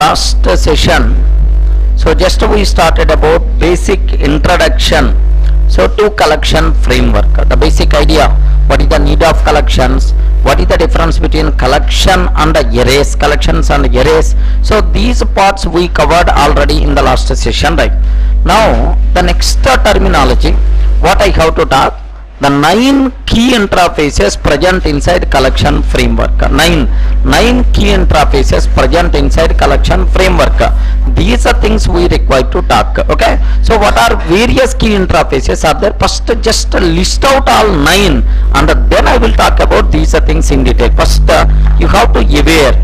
last session, so just we started about basic introduction to collection framework. The basic idea, what is the need of collections, what is the difference between collection and erase, collections and erase. So these parts we covered already in the last session, right? Now the next terminology what I have to talk, the 9 key interfaces present inside collection framework. Nine key interfaces present inside collection framework. These are things we require to talk. Okay, so what are various key interfaces are there? First just list out all 9 and then I will talk about these things in detail. First you have to aware,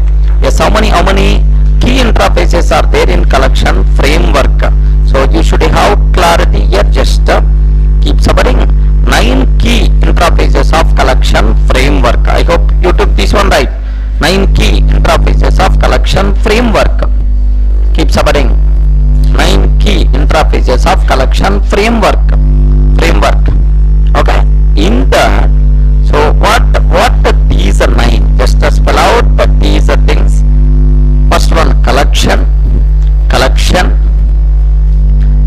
yes, how many key interfaces are there in collection framework. So you should have clarity here. Just keep summing 9 key interfaces of collection framework. I hope you took this one right. 9 key interfaces of collection framework. Keep summing 9 key interfaces of collection framework. Okay, in that, so what these are 9, just spell out these things. First one, collection.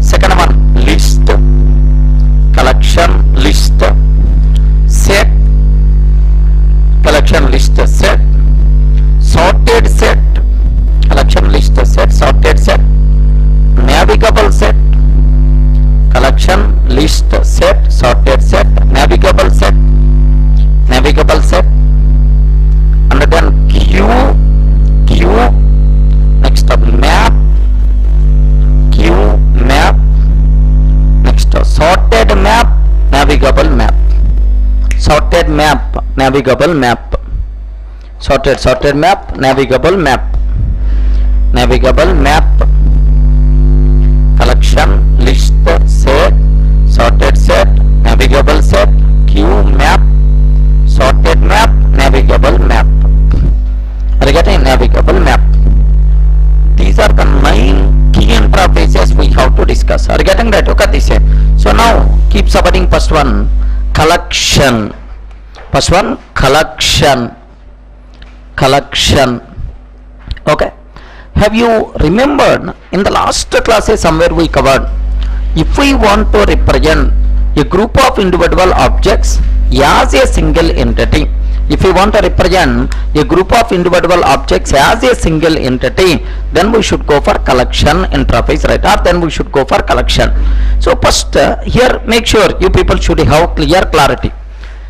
Second one, list. Collection list. Set. Collection list set. Sorted set. Collection list set. Sorted set. Navigable set. Collection list set. Sorted set. Navigable set. And then queue. Next up map. Queue map. Next sorted map, navigable map. Sorted map, navigable map. Sorted map, navigable map. Collection list set, sorted set, navigable set, queue map, sorted map, navigable map. Are you getting navigable map? These are the 9 key interfaces we have to discuss. Are you getting that? Okay, this is. So now keep summing. First one, collection. Okay, have you remembered in the last classes somewhere we covered, if we want to represent a group of individual objects as a single entity, if we want to represent a group of individual objects as a single entity, then we should go for collection interface, right? Or then we should go for collection. So first here make sure you people should have clarity.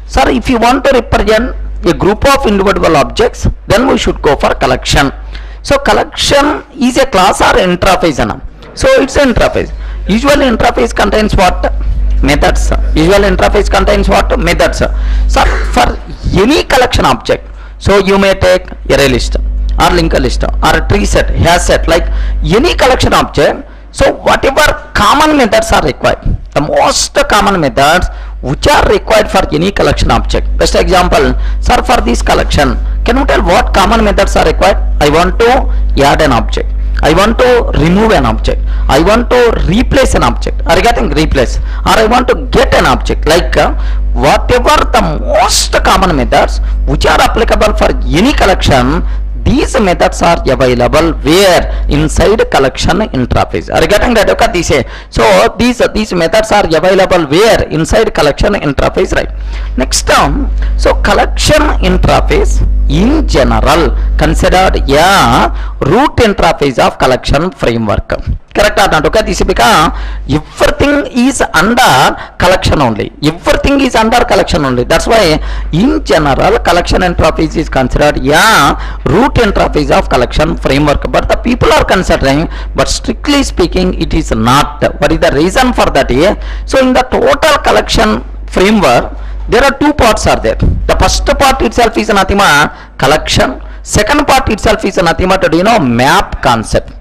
Sir, if you want to represent a group of individual objects, then we should go for collection. So collection is a class or interface, so it's an interface. Usually interface contains what? Methods. Usual interface contains what? Methods. So for any collection object, so you may take array list or linked list or a tree set, hash set, like any collection object. So whatever common methods are required, the most common methods which are required for any collection object. Best example, sir, for this collection, can you tell what common methods are required? I want to add an object, I want to remove an object, I want to replace an object. Are you getting replace? Or I want to get an object. Like whatever the most common methods which are applicable for any collection, these methods are available where? Inside collection interface. Are you getting that? Okay, this is. So these methods are available where? Inside collection interface, right? Next term, so collection interface in general considered a root interface of collection framework. Correct or not? Okay, this is because everything is under collection only. Everything is under collection only. That's why in general collection interface is considered a root interface of collection framework. But the people are considering, but strictly speaking it is not. What is the reason for that? So in the total collection framework there are 2 parts are there. The first part itself is nothing but collection. Second part itself is nothing but map concept.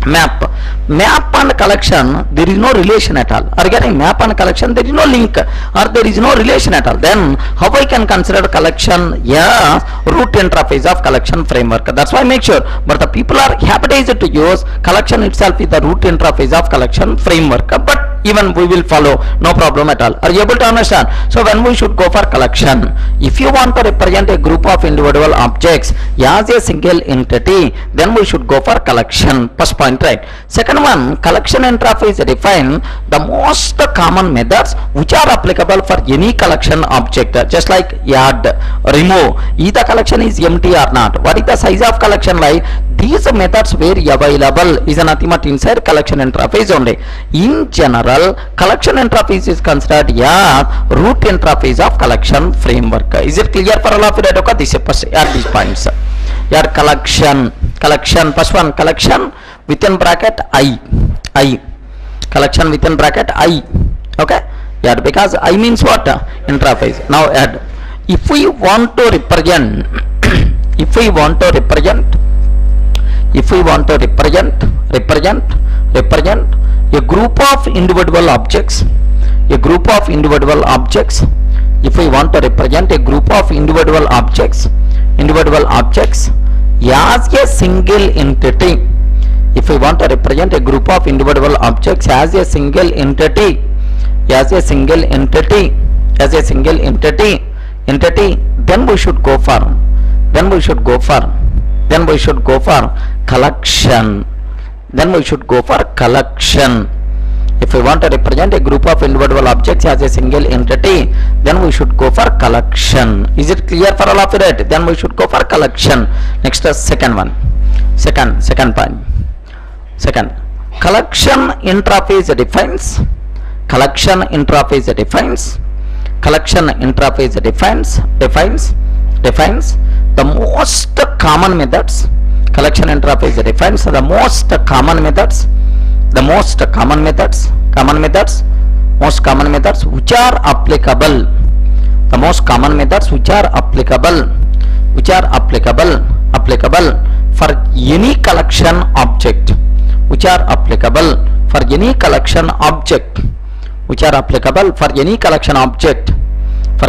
Map and collection, there is no relation at all. Are getting map and collection, there is no link or there is no relation at all. Then how I can consider collection root interface of collection framework? That's why I make sure. But the people are habituated to use collection itself is the root interface of collection framework. But even we will follow, no problem at all. Are you able to understand? So when we should go for collection, if you want to represent a group of individual objects as a single entity, then we should go for collection. First point, right? Second one, collection interface define the most common methods which are applicable for any collection object, just like add, remove, either collection is empty or not, what is the size of collection, like these methods were available is nothing but inside collection interface only. In general, collection interface is considered a root interface of collection framework. Is it clear for all of you? Okay, this is at these points. Here collection, first one, collection within bracket I, collection within bracket I. Okay, yeah, because I means what? Interface. Now add, if we want to represent if we want to represent a group of individual objects, if we want to represent a group of individual objects as a single entity, if we want to represent a group of individual objects as a single entity, then we should go for collection. If we want to represent a group of individual objects as a single entity, then we should go for collection. Is it clear for all of it? Then we should go for collection. Next, second one, second point. Second, collection interface defines the most common methods. Collection interface defines the most common methods which are applicable, for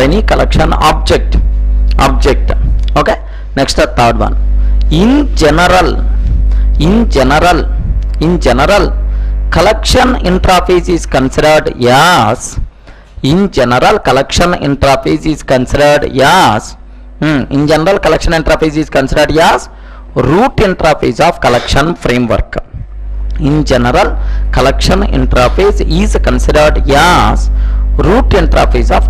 any collection object, Okay, next, the third one. In general, collection interface is considered as root interface of collection framework. In general, collection interface is considered as root interface of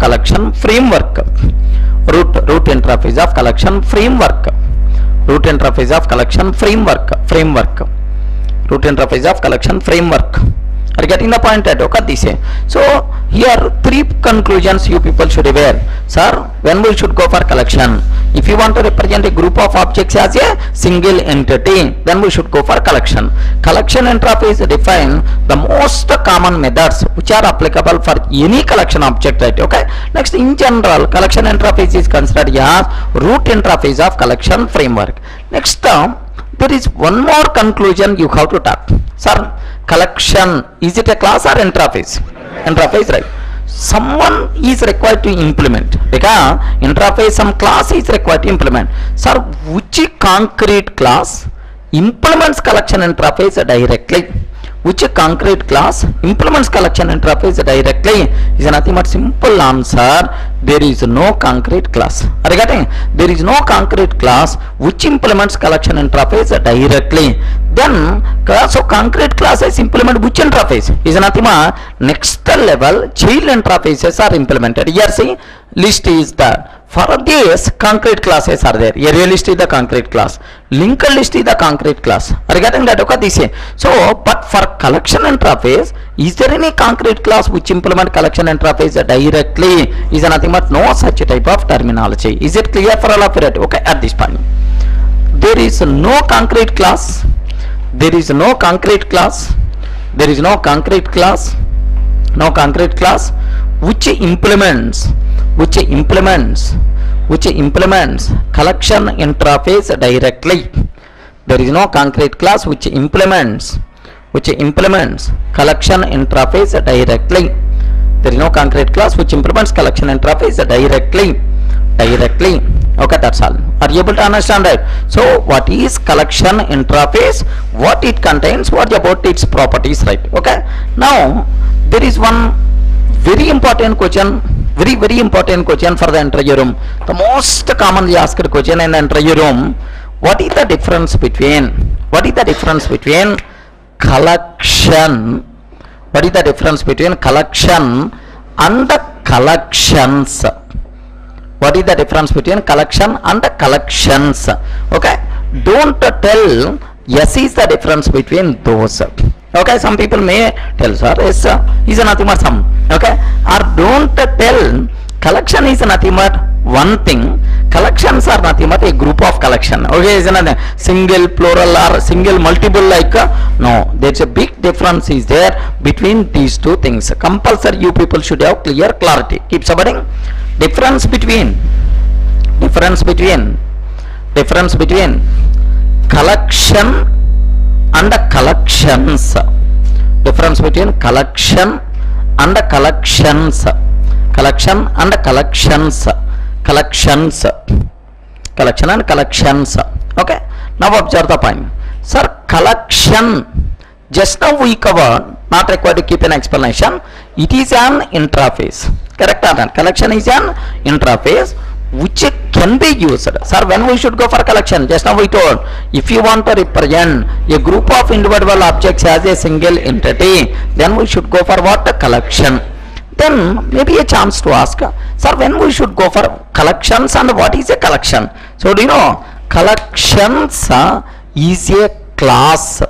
collection framework. Root interface of collection framework. Are you getting the point? Okay, this. So here three conclusions you people should aware. Sir, when we should go for collection, if you want to represent a group of objects as a single entity, then we should go for collection. Collection interface define the most common methods which are applicable for any collection object, right? Okay. Next, in general, collection interface is considered as root interface of collection framework. Next, there is one more conclusion you have to talk. Sir, collection, is it a class or interface? Interface, right? Someone is required to implement, because interface, some class is required to implement. Sir, which concrete class implements collection interface directly? Which concrete class implements collection interface directly? Is nothing but simple answer. There is no concrete class. Are you getting? There is no concrete class which implements collection interface directly. Then, so concrete classes implement which interface? Is nothing but next level child interfaces are implemented. Here see, list is that. For this, concrete classes are there. Area list is the concrete class. Linked list is the concrete class. Are you getting that? Okay, this. So, but for collection interface, is there any concrete class which implement collection interface directly? Is nothing but no such type of terminology. Is it clear for all of it? Okay, at this point, there is no concrete class. There is no concrete class which implements collection interface directly. There is no concrete class which implements collection interface directly. There is no concrete class which implements collection interface directly. Okay, that's all. Are you able to understand that? So what is collection interface, what it contains, what about its properties, right? Okay, now there is one very important question, very important question for the interview room. The most commonly asked question in the interview room: what is the difference between collection? What is the difference between collection and collections? What is the difference between collection and collections? Okay, don't tell yes is the difference between those. Okay, some people may tell, sir, yes is nothing but some. Okay, or don't tell collection is nothing but one thing, collections are nothing but a group of collection. Okay, is another single, plural, or single, multiple, like no, there's a big difference is there between these two things. Compulsory you people should have clear clarity. Keep submitting. Difference between collection and collections. Difference between collection and collections. Collection and collections. Collections collection and collections. Okay, now observe the point. Sir, collection just now we covered, not required to keep an explanation. It is an interface, correct or not? Collection is an interface which can be used. Sir, when we should go for collection? Just now we told, if you want to represent a group of individual objects as a single entity, then we should go for what? Collection. Then maybe a chance to ask, sir, when we should go for collections and what is a collection? So do you know, collections is a class.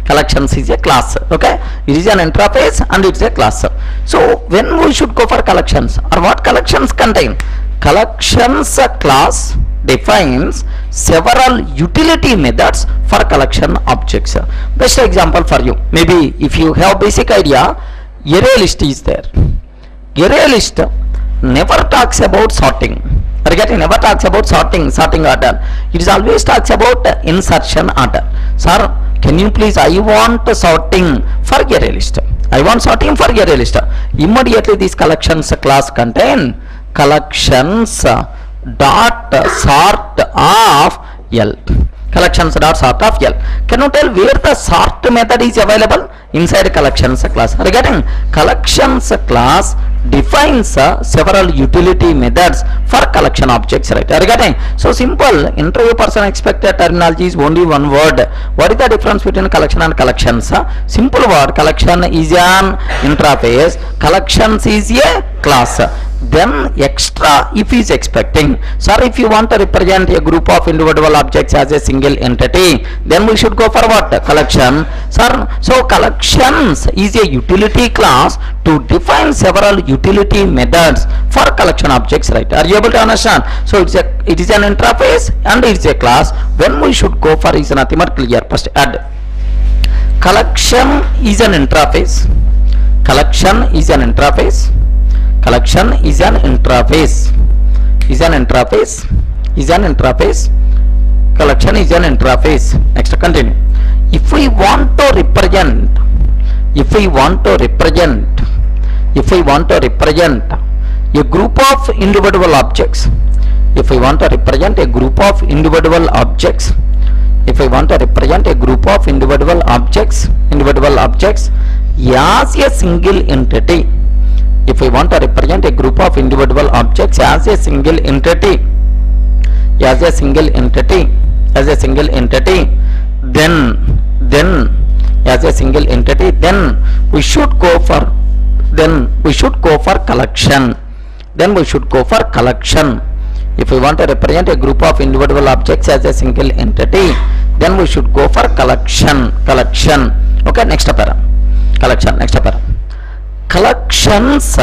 Collections is a class. Okay, it is an interface and it's a class. So when we should go for collections, or what collections contain? Collections class defines several utility methods for collection objects. Best example for you, maybe if you have basic idea, array list is there. Array list never talks about sorting. Never talks about sorting order. It is always talks about insertion order. Sir, can you please, I want sorting for array list. I want sorting for array list. Immediately this collections class contain collections dot sort of L. Collections dot sort of L. Can you tell where the sort method is available? Inside collections class. Regarding collections class defines several utility methods for collection objects, right? Regarding, so simple, interview person expected terminology is only one word. What is the difference between collection and collections? Simple word, collection is an interface, collections is a class. Then extra if he is expecting, sir, if you want to represent a group of individual objects as a single entity, then we should go for what? Collection. Sir, so collections is a utility class to define several utility methods for collection objects, right? Are you able to understand? So it is an interface and it is a class. When we should go for is nothing but clear. First add, collection is an interface. Collection is an interface. Collection is an interface. Collection is an interface. Next, continue. If we want to represent a group of individual objects, as a single entity, if we want to represent a group of individual objects as a single entity, then we should go for collection. If we want to represent a group of individual objects as a single entity, then we should go for collection. Okay, next para. Collection. Collections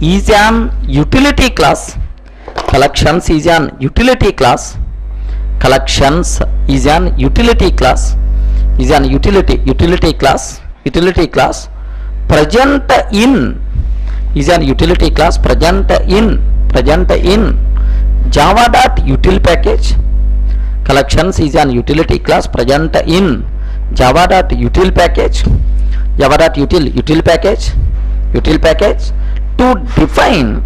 is an utility class. Collections is an utility class. Present in Java.util package. Collections is an utility class present in Java.util package. Util package to define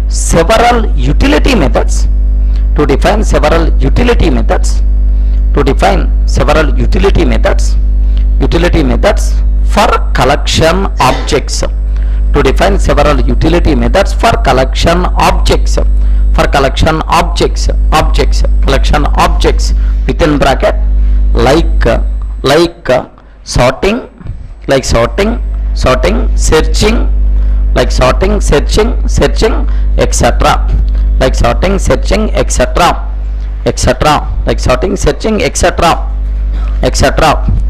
several utility methods. to define several utility methods for collection objects, to define several utility methods for collection objects, collection objects within bracket, like sorting, searching, like sorting, searching, etc., like sorting, searching, etc., like sorting, searching, etc.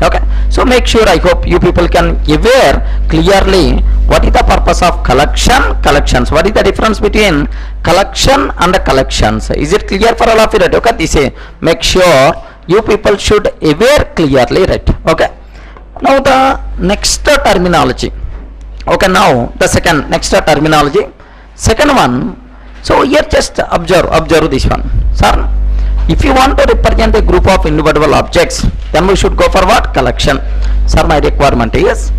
Okay, so make sure, I hope you people can aware clearly what is the purpose of collections, what is the difference between collection and collections. Is it clear for all of you, right? Okay, this is, make sure you people should aware clearly, right? Okay, now the next terminology. Okay, now the next terminology, second one. So here just observe this one, sir. If you want to represent a group of individual objects, then we should go for what? Collection. Sir, my requirement is,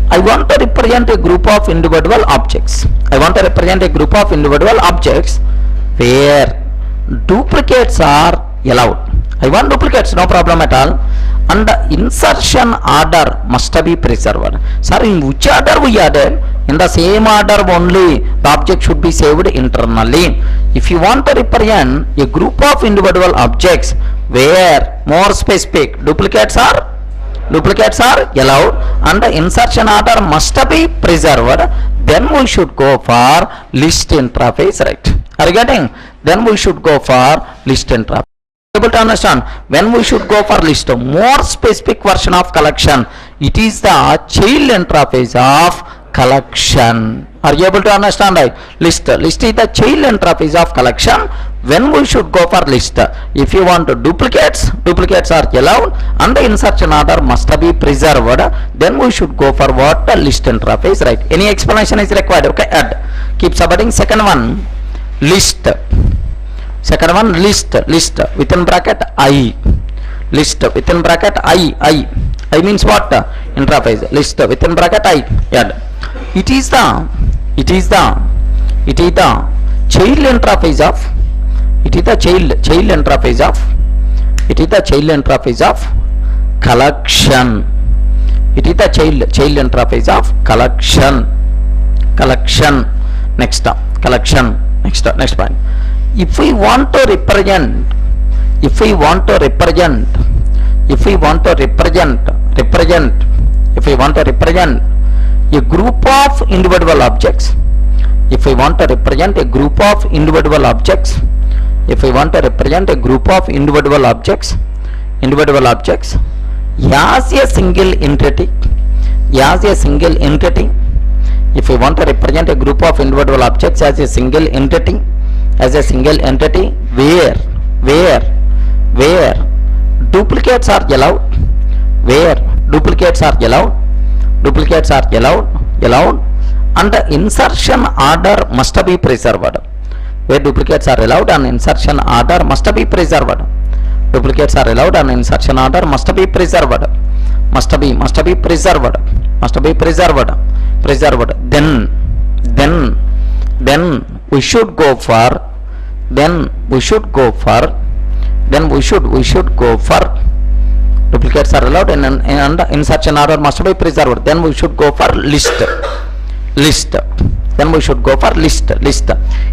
I want to represent a group of individual objects. Where duplicates are allowed. I want duplicates, no problem at all. And the insertion order must be preserved. Sir, in which order we added? In the same order only the object should be saved internally. If you want to represent a group of individual objects where more specific duplicates are allowed and the insertion order must be preserved, then we should go for list interface, right? Are you getting? Then we should go for list interface. Able to understand? When we should go for list, more specific version of collection, it is the child interface of collection. Are you able to understand, right? List is the child interface of collection. When we should go for list, if you want duplicates are allowed and the insertion order must be preserved, then we should go for what? List interface, right? Any explanation is required? Okay, add, keep subheading. Second one, list within bracket I, list within bracket I means what? Interface. List within bracket I, add. It is the child interface of collection. It is the child interface of collection. Next point. If we want to represent a group of individual objects, as a single entity, if we want to represent a group of individual objects as a single entity, where duplicates are allowed, and the insertion order must be preserved. Where duplicates are allowed and insertion order must be preserved. Then we should go for duplicates are allowed and insertion order must be preserved. Then we should go for list.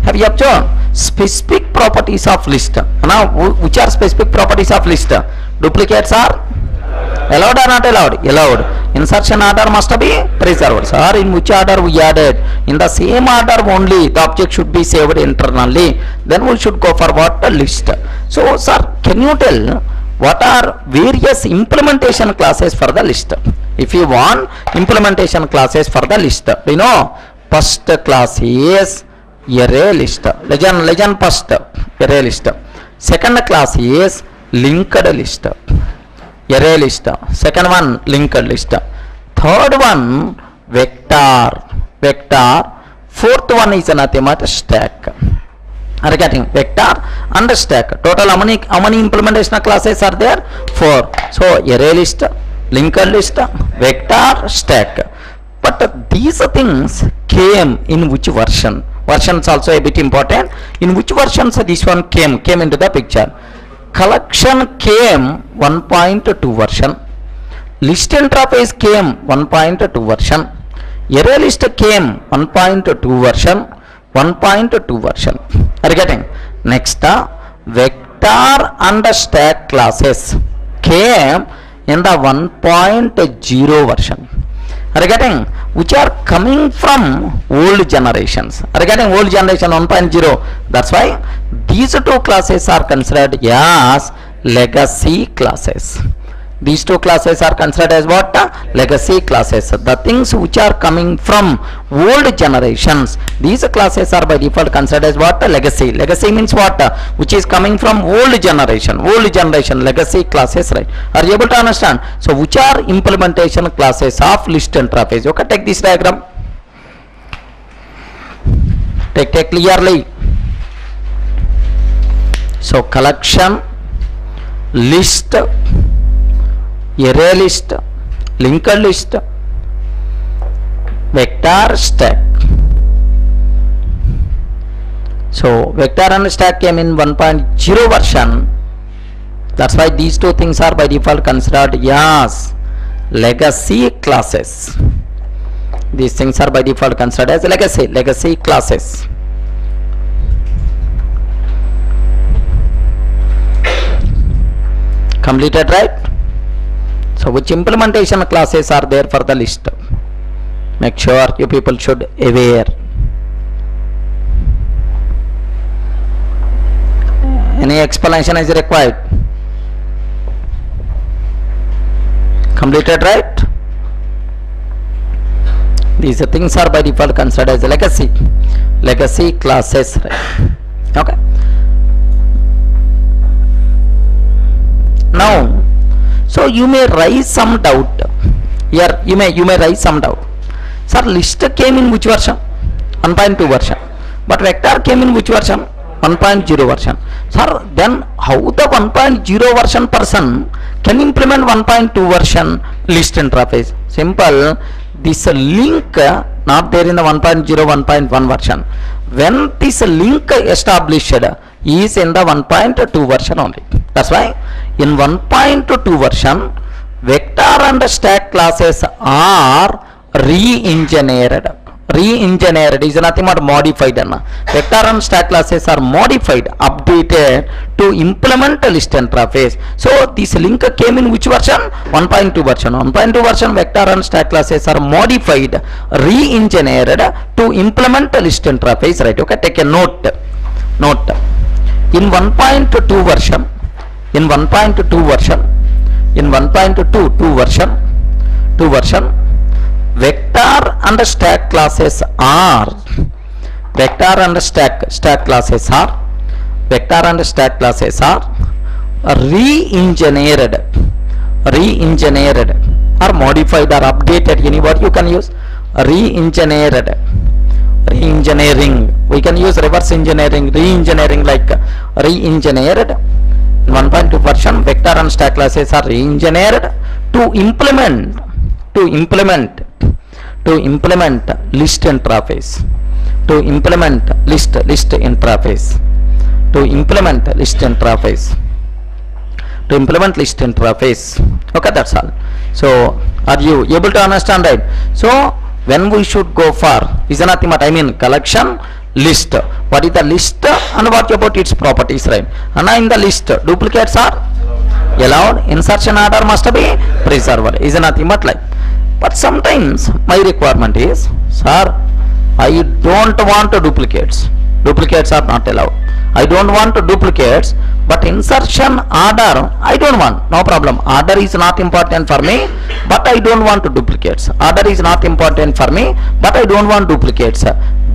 Have you observed specific properties of list? Now, which are specific properties of list? Duplicates are allowed or not allowed? Allowed. Insertion order must be preserved. Sir, in which order we added? In the same order only the object should be saved internally. Then we should go for what? A list. So, sir, can you tell what are various implementation classes for the list? If you want implementation classes for the list, you know, first class is array list. Legend first, array list. Second class is linked list, array list. Second one, linked list. Third one, vector. Fourth one is nothing but stack. Are you getting? Vector and stack. Total how many implementation classes are there? 4. So array list, linked list, vector, stack. But these things came in which version? Versions also a bit important. In which versions this one came into the picture? collection came 1.2 version, list interface came 1.2 version, array list came 1.2 version, 1.2 version. Are you getting? Next, vector and stack classes came in the 1.0 version. Are you getting? Which are coming from old generations. Are you getting? Old generation 1.0. That's why these two classes are considered as legacy classes. These two classes are considered as what? Legacy classes. The things which are coming from old generations, these classes are by default considered as what? Legacy. Legacy means what? Which is coming from old generation. Old generation legacy classes, right? Are you able to understand? So which are implementation classes of list interface? Okay, take this diagram. Take clearly. So collection, list, array list, linked list, vector, stack. So vector and stack came in 1.0 version. That's why these two things are by default considered as legacy classes. These things are by default considered as legacy classes. Completed, right? So which implementation classes are there for the list? Make sure you people should aware. Any explanation is required? Completed, right? These things are by default considered as legacy classes, right? Okay. Now, so you may raise some doubt here. You may raise some doubt. Sir, list came in which version? 1.2 version. But vector came in which version? 1.0 version. Sir, then how the 1.0 version person can implement 1.2 version list interface? Simple. This link not there in the 1.0, 1.1 version. When this link established is in the 1.2 version only. That's why in 1.2 version, vector and stack classes are re-engineered. Re-engineered is nothing but modified. Vector and stack classes are modified, updated to implement a list interface. So this link came in which version? 1.2 version. 1.2 version vector and stack classes are modified, re-engineered to implement a list interface. Right? Okay. Take a note. In 1.2 version. In 1.2 version, in 2 version, vector and stack classes are re-engineered or modified or updated. Any word you can use. Re-engineered. Re-engineering. We can use reverse engineering. Re-engineering, like re-engineered. 1.2 version, vector and stack classes are re-engineered to implement list interface. To implement list interface. Okay, that's all. So are you able to understand, right? So when we should go for is nothing but collection, list. What is the list and what about its properties, right? And in the list, duplicates are allowed, insertion order must be preserved. Is nothing but like. But sometimes my requirement is, sir, I don't want duplicates. Duplicates are not allowed. I don't want duplicates, but insertion order I don't want. No problem. Order is not important for me, but I don't want duplicates. Order is not important for me, but I don't want duplicates.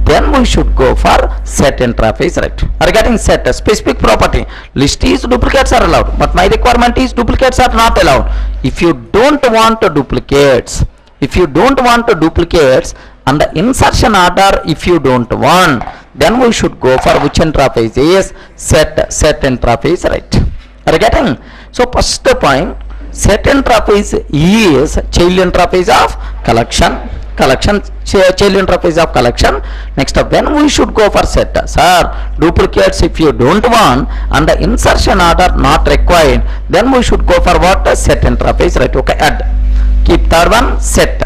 Then we should go for set interface, right? Are getting set a specific property. List is duplicates are allowed, but my requirement is duplicates are not allowed. If you don't want duplicates, and the insertion order if you don't want, then we should go for which interface is set interface, right? Are you getting? So first point, set interface is child interface of collection, collection, child interface of collection. Next up, then we should go for set. Sir, duplicates if you don't want and the insertion order not required, then we should go for what? Set interface, right? Okay, add. Keep third one, set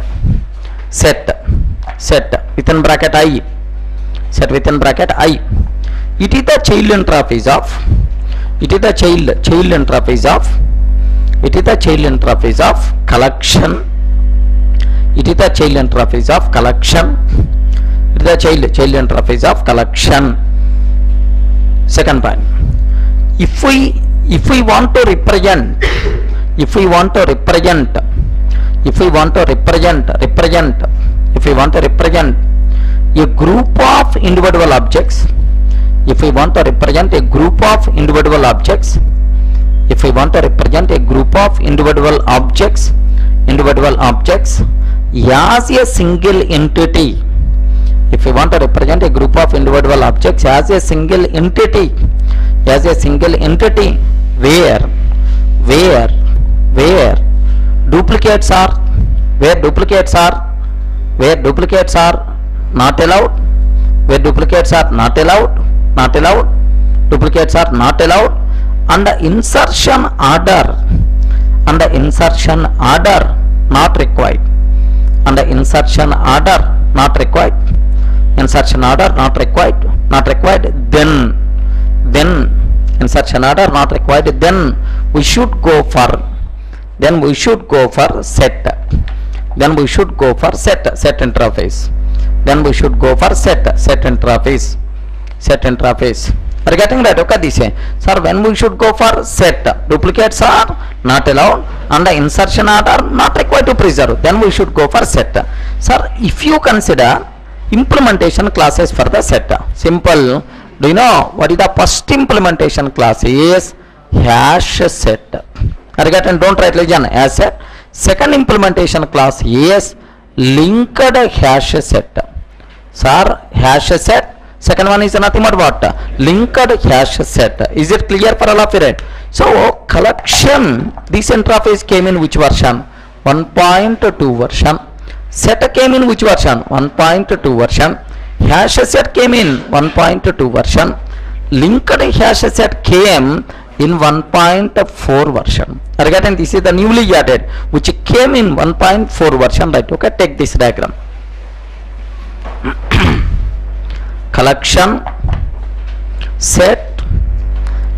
within bracket I, set within bracket I. It is the child interface of, it is the child interface of, it is the child interface of collection, it is the child interface of collection, it is the child interface of collection. Second point, if we want to represent, if we want to represent a group of individual objects, if we want to represent a group of individual objects, if we want to represent a group of individual objects as a single entity, if we want to represent a group of individual objects as a single entity, where duplicates are not allowed, duplicates are not allowed, and the insertion order not required, then we should go for set interface. Are you getting that? Okay, this is, sir, when we should go for set, duplicates are not allowed and the insertion order not required to preserve, then we should go for set. Sir, if you consider implementation classes for the set, simple. Do you know what is the first implementation class is? Hash set. Are you getting? Don't write legend as set. Second implementation class is linked hash set. Sir, hash set. Second one is nothing but what? Linked hash set. Is it clear for all of you? Right? So collection, this interface came in which version? 1.2 version. Set came in which version? 1.2 version. Hash set came in 1.2 version. Linked hash set came in 1.4 version. Are you getting? This is the newly added which came in 1.4 version, right? Okay, take this diagram. Collection, set,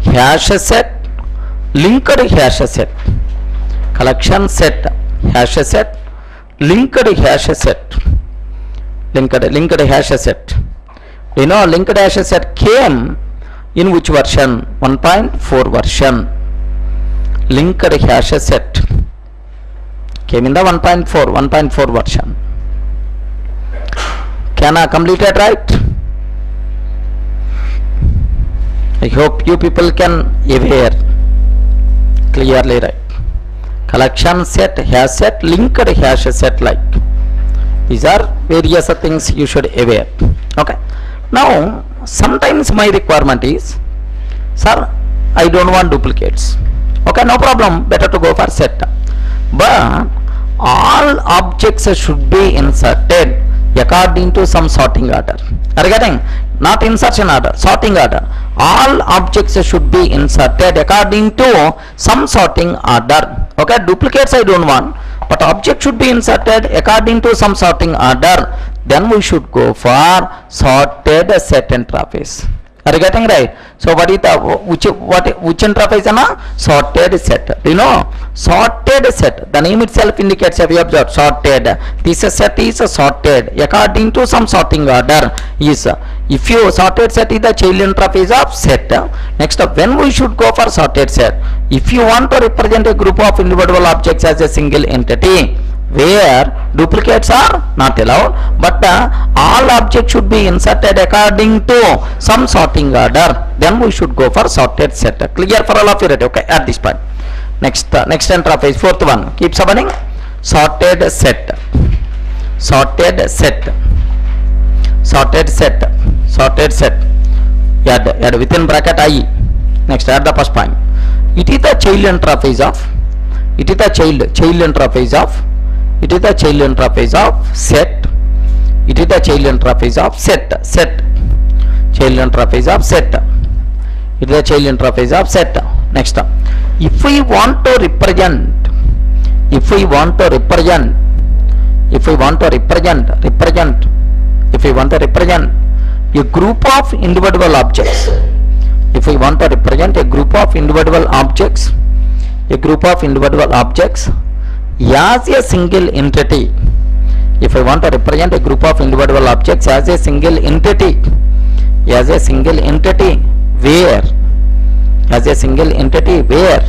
hash set, linked hash set. Collection, set, hash set, linked hash set. Linked hash set. You know, linked hash set came in which version? 1.4 version. Linked hash set came in the 1.4 version. Can I complete it, right? I hope you people can aware clearly, right? Collection set, hash set, linked hash set, like these are various things you should aware. Okay. Now sometimes my requirement is, sir, I don't want duplicates. Okay, no problem, better to go for set. But all objects should be inserted according to some sorting order. Are you getting? Not insertion order, sorting order. All objects should be inserted according to some sorting order. Okay, duplicates I don't want, but object should be inserted according to some sorting order. Then we should go for sorted set interface. Are you getting right? So what is the which interface is a sorted set? Do you know? Sorted set. The name itself indicates, have you observed? Sorted. This set is sorted according to some sorting order. Is if you sorted set is the child interface of set. Next up, when we should go for sorted set? If you want to represent a group of individual objects as a single entity, where duplicates are not allowed, but all objects should be inserted according to some sorting order, then we should go for sorted set. Clear for all of you, right? Okay, at this point. Next interface, fourth one, keep submitting. Sorted set, sorted set, sorted set, sorted set. Add within bracket I. Next, add the first point. It is the child interface of, it is the child interface of It is the child interface of set. It is the child interface of set. Child interface of set. It is the child interface of set. Next, if we want to represent a group of individual objects, if we want to represent a group of individual objects as a single entity, if I want to represent a group of individual objects as a single entity, where,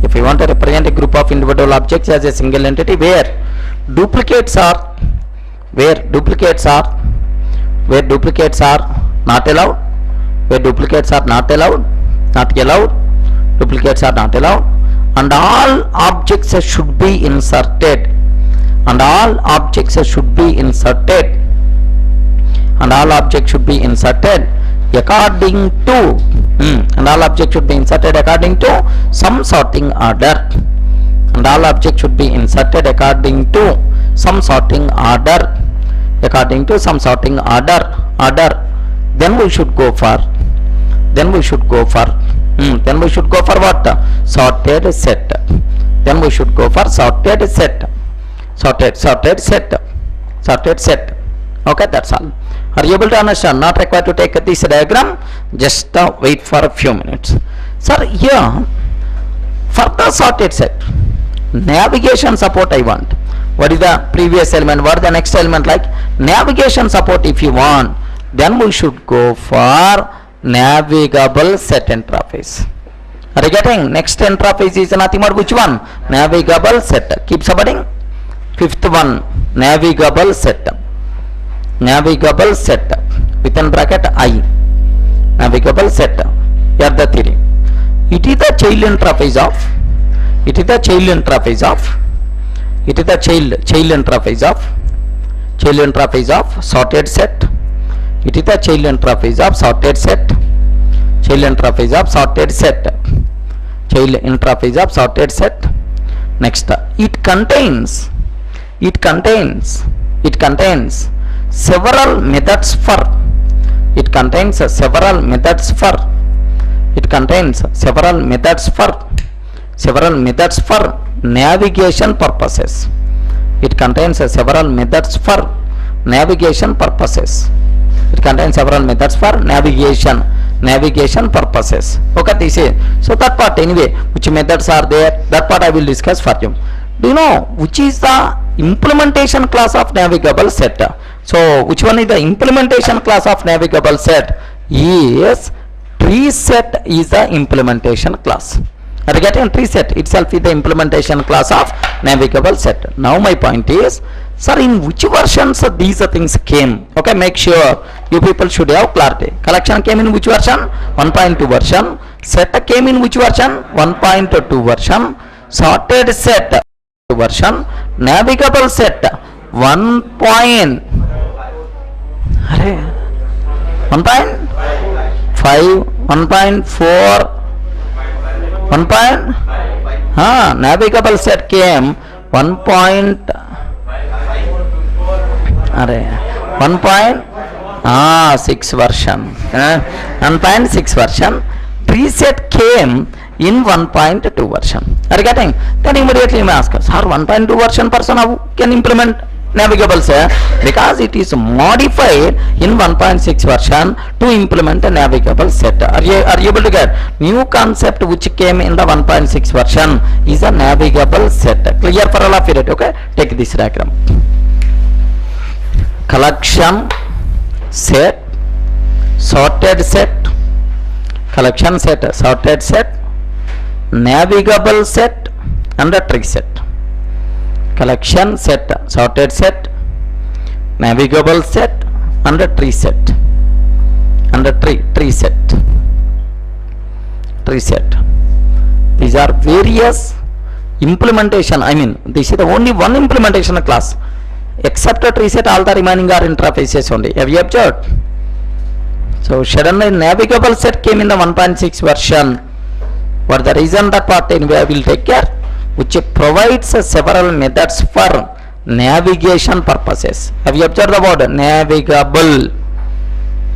if we want to represent a group of individual objects as a single entity where duplicates are not allowed, duplicates are not allowed, and all objects should be inserted, according to some sorting order, then we should go for what? Sorted set. Okay, that's all. Are you able to understand? Not required to take this diagram, just wait for a few minutes. Sir, here for the sorted set, navigation support I want. What is the previous element? What is the next element like? Navigation support if you want, then we should go for navigable set interface. Are you getting? Next interface is nothing but which one? Navigable set. Keep subheading. Fifth one, navigable set. Within bracket I. Navigable set. Here the theory. It is the child interface of sorted set. It is the child interface of sorted set. Next, it contains several methods for navigation purposes. Navigation purposes. Okay, this is so that part anyway. Which methods are there? That part I will discuss for you. Do you know which is the implementation class of navigable set? So which one is the implementation class of navigable set? Yes, tree set is the implementation class. Are you getting? Tree set itself is the implementation class of navigable set. Now my point is, sir, in which versions these things came? Okay, make sure you people should have clarity. Collection came in which version? 1.2 version. Set came in which version? 1.2 version. Sorted set version. Navigable set 1.5, 1.4, navigable set came 1.6 version. 1.6 version. Preset came in 1.2 version. Are you getting? Then immediately you may ask us, sir, 1.2 version person how can implement navigable set? Because it is modified in 1.6 version to implement a navigable set. Are you able to get? New concept which came in the 1.6 version is a navigable set. Clear for all of you, right? Okay, take this diagram. Collection set, sorted set, collection set, sorted set, navigable set and a tree set. Collection set, sorted set, navigable set and a tree set, and a tree set. These are various implementation. I mean, this is the only one implementation class. Except a tree set, all the remaining are interfaces only. Have you observed? So suddenly navigable set came in the 1.6 version. For the reason that part anyway I will take care, which provides several methods for navigation purposes. Have you observed the word navigable,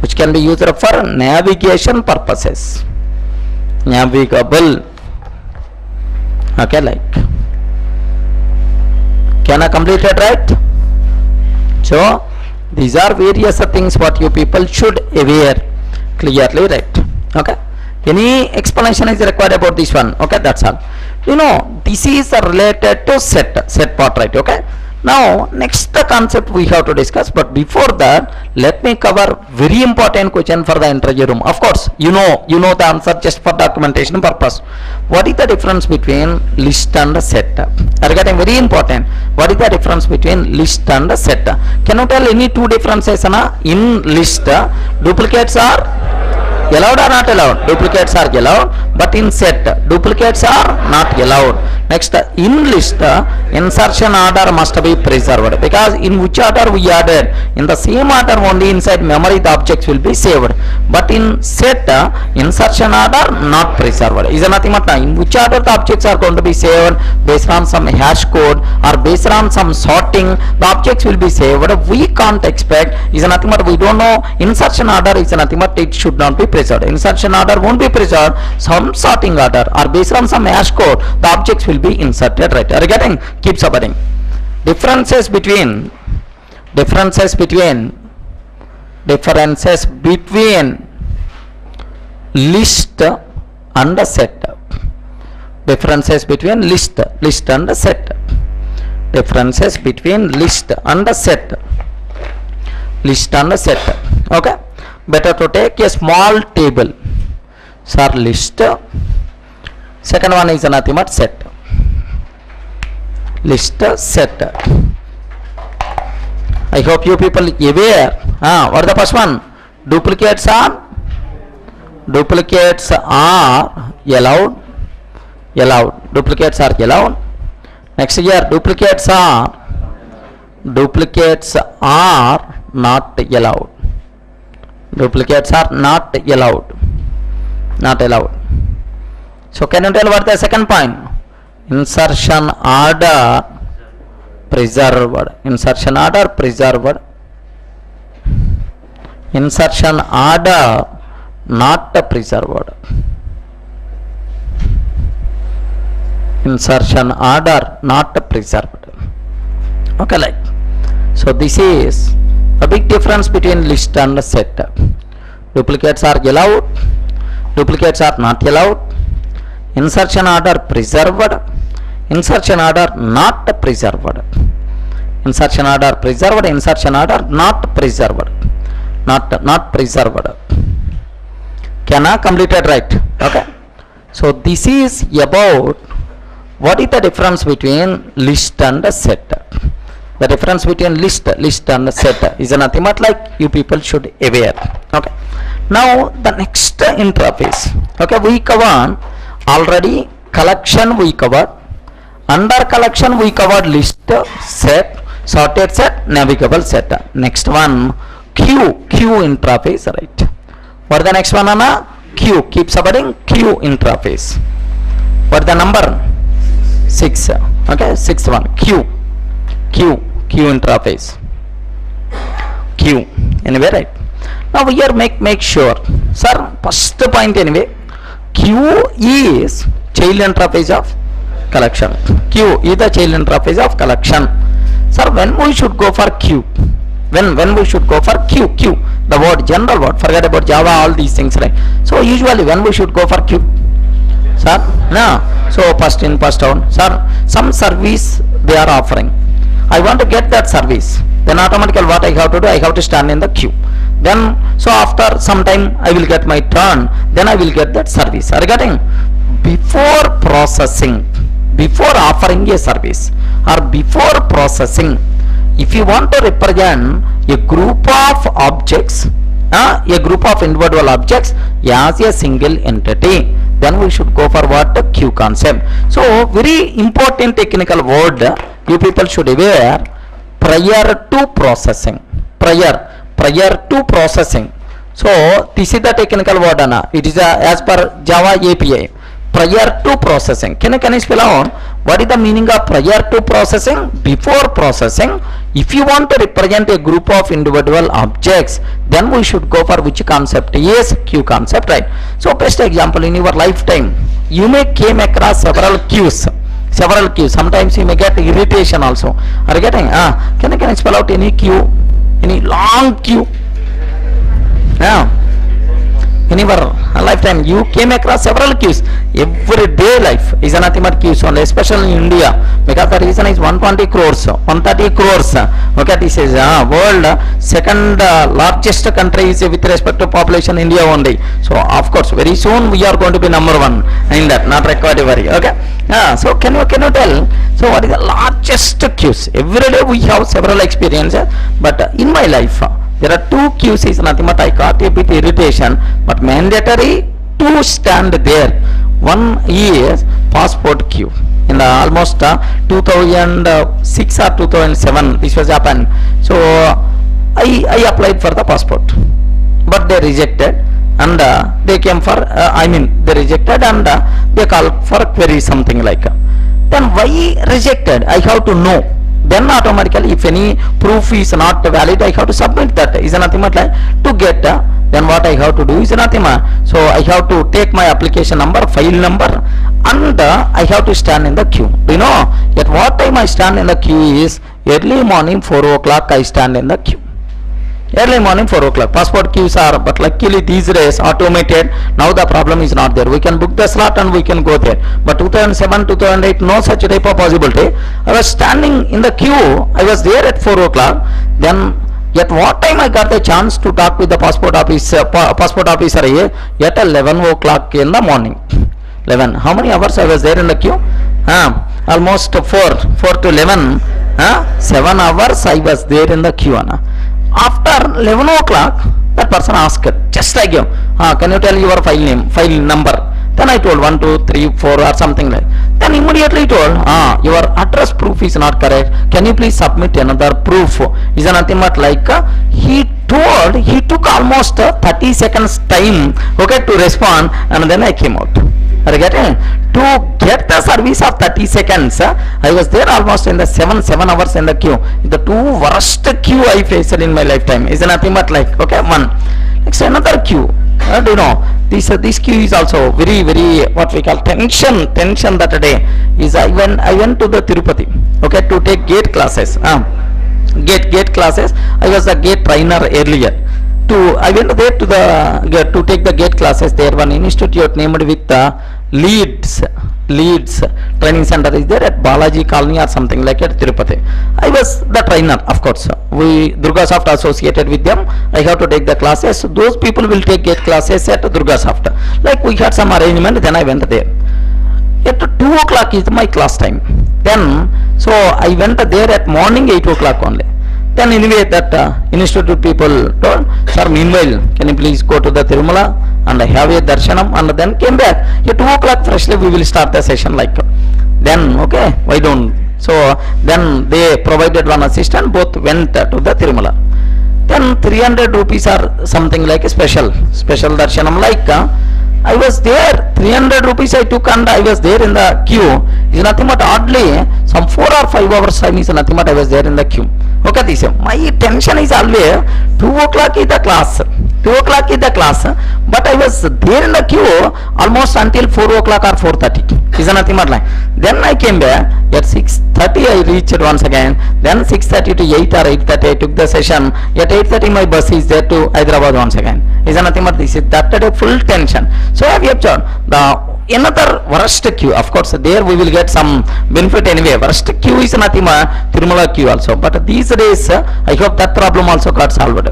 which can be used for navigation purposes? Navigable. Okay, like, can I complete it, right? So these are various things what you people should aware clearly, right? Okay, any explanation is required about this one? Okay, that's all. You know, this is related to set part, right? Okay, now next concept we have to discuss, but before that let me cover very important question for the interview room. Of course you know the answer, just for documentation purpose. What is the difference between list and set? Are you getting? Very important. What is the difference between list and set? Can you tell any two differences? In list, duplicates are allowed or not allowed? Duplicates are allowed, but in set, duplicates are not allowed. Next, in list, insertion order must be preserved, because in which order we added, in the same order only inside memory the objects will be saved. But in set, insertion order not preserved. Is nothing but in which order the objects are going to be saved, based on some hash code or based on some sorting, the objects will be saved. We can't expect, is nothing but we don't know insertion order is nothing but it should not be preserved. Insertion order won't be preserved. Some sorting order or based on some hash code, the objects will be inserted, right? Are you getting? Keep subbing. Differences between list and set. Differences between list and set. Differences between list and set. List and set. Okay, better to take a small table. Sir, list. Second one is nothing but set. List, set. I hope you people aware. What is the first one? Duplicates are allowed. Duplicates are allowed. Next here, duplicates are not allowed. Duplicates are not allowed. So can you tell what the second point? Insertion order preserved. Insertion order preserved. Insertion order not preserved. Insertion order not preserved. Okay, like, so this is a big difference between list and set. Duplicates are allowed. Duplicates are not allowed. Insertion order preserved. Insertion order not preserved. Insertion order preserved. Insertion order not preserved. Not preserved. Can I complete it, right? Okay, so this is about what is the difference between list and set. The difference between list and set is nothing but like you people should aware. Okay, now the next interface. Okay, we covered already collection, we covered. Under collection we covered list, set, sorted set, navigable set. Next one, queue interface, right? What is the next one, Anna? Queue. Keep subheading, queue interface. What is the number? 6. Okay, sixth one, queue interface. Queue. Anyway, right? Now here make sure, sir, first point anyway, queue is child interface of collection. Queue is the child interface of collection. Sir, when we should go for queue? When we should go for queue? The word, general word, forget about Java, all these things, right? So usually when we should go for queue? Sir, no. So first in, first out. Sir, some service they are offering. I want to get that service. Then automatically what I have to do? I have to stand in the queue. Then, so after some time I will get my turn. Then I will get that service. Are you getting? Before processing, before offering a service or before processing, if you want to represent a group of objects, a group of individual objects as a single entity, then we should go for what? The queue concept. So very important technical word you people should aware, prior to processing. Prior to processing. So this is the technical word, Anna. It is as per Java API. prior to processing. Can you spell out what is the meaning of prior to processing? Before processing, if you want to represent a group of individual objects, then we should go for which concept? Yes, queue concept, right? So best example, in your lifetime you may came across several queues. Sometimes you may get irritation also. Are you getting? Can you spell out any queue, any long queue? In your lifetime you came across several queues. Everyday life is nothing but queues only, especially in India, because the reason is 120 crores, 130 crores. Okay, this is world second largest country is with respect to population, India only. So of course very soon we are going to be number one in that, not required to worry. Okay, so can you tell, so what is the largest queues? Every day we have several experiences, but in my life there are two queues is nothing but I got a bit irritation, but mandatory to stand there. One is passport queue. In the almost 2006 or 2007 this was happened. So I applied for the passport, but they rejected, and they came for they rejected, and they called for query something like. Then why rejected? I have to know. Then automatically if any proof is not valid, I have to submit that. Is nothing but like to get then what I have to do is nothing but, so I have to take my application number, file number, and I have to stand in the queue. Do you know at what time I stand in the queue is early morning 4 o'clock I stand in the queue. Early morning 4 o'clock. Passport queues are, but luckily these days automated. Now the problem is not there. We can book the slot and we can go there. But 2007, 2008, no such type of possibility. I was standing in the queue. I was there at 4 o'clock. Then at what time I got the chance to talk with the passport officer here? At 11 o'clock in the morning. 11. How many hours I was there in the queue? Almost 4 to 11. 7 hours I was there in the queue. After 11 o'clock, that person asked, just like you, can you tell your file number? Then I told 1, 2, 3, 4 or something like. Then immediately told, your address proof is not correct. Can you please submit another proof? Is nothing but like he took almost 30 seconds time, okay, to respond, and then I came out. Are you getting? To get the service of 30 seconds, I was there almost in the 7 hours in the queue. The two worst queue I faced in my lifetime. Is nothing but like, okay, one. Next another queue. Do you know this queue is also very what we call tension that day is I went to the Tirupati, okay, to take gate classes. Gate classes. I was the gate trainer earlier. I went there to take the gate classes. There one institute named with Leeds training center is there at Balaji Colony or something like at Tirupati. I was the trainer, of course. We Durgasoft associated with them. I have to take the classes. So those people will take gate classes at Durgasoft. Like we had some arrangement. Then I went there. At 2 o'clock is my class time. Then so I went there at morning 8 o'clock only. Then anyway that institute people told, sir, meanwhile can you please go to the Tirumala and have a darshanam, and then came back at 2 o'clock freshly we will start the session like. Then okay, why don't, so then they provided one assistant, both went to the Tirumala. Then 300 rupees or something like a special darshanam like. I was there, 300 rupees I took, and I was there in the queue. Is nothing but oddly some 4 or 5 hours time is nothing but I was there in the queue. Okay, this my tension is always 2 o'clock is the class. 2 o'clock is the class, but I was there in the queue almost until 4 o'clock or 4:30. Is nothing but like. Then I came back at 6:30. I reached once again. Then 6:30 to 8 or 8:30 I took the session. At 8:30 my bus is there to Hyderabad once again. Is nothing but this is that full tension. So I have observed the another worst queue. Of course there we will get some benefit anyway. Worst queue is nothing but Tirumala queue also. But these days I hope that problem also got solved.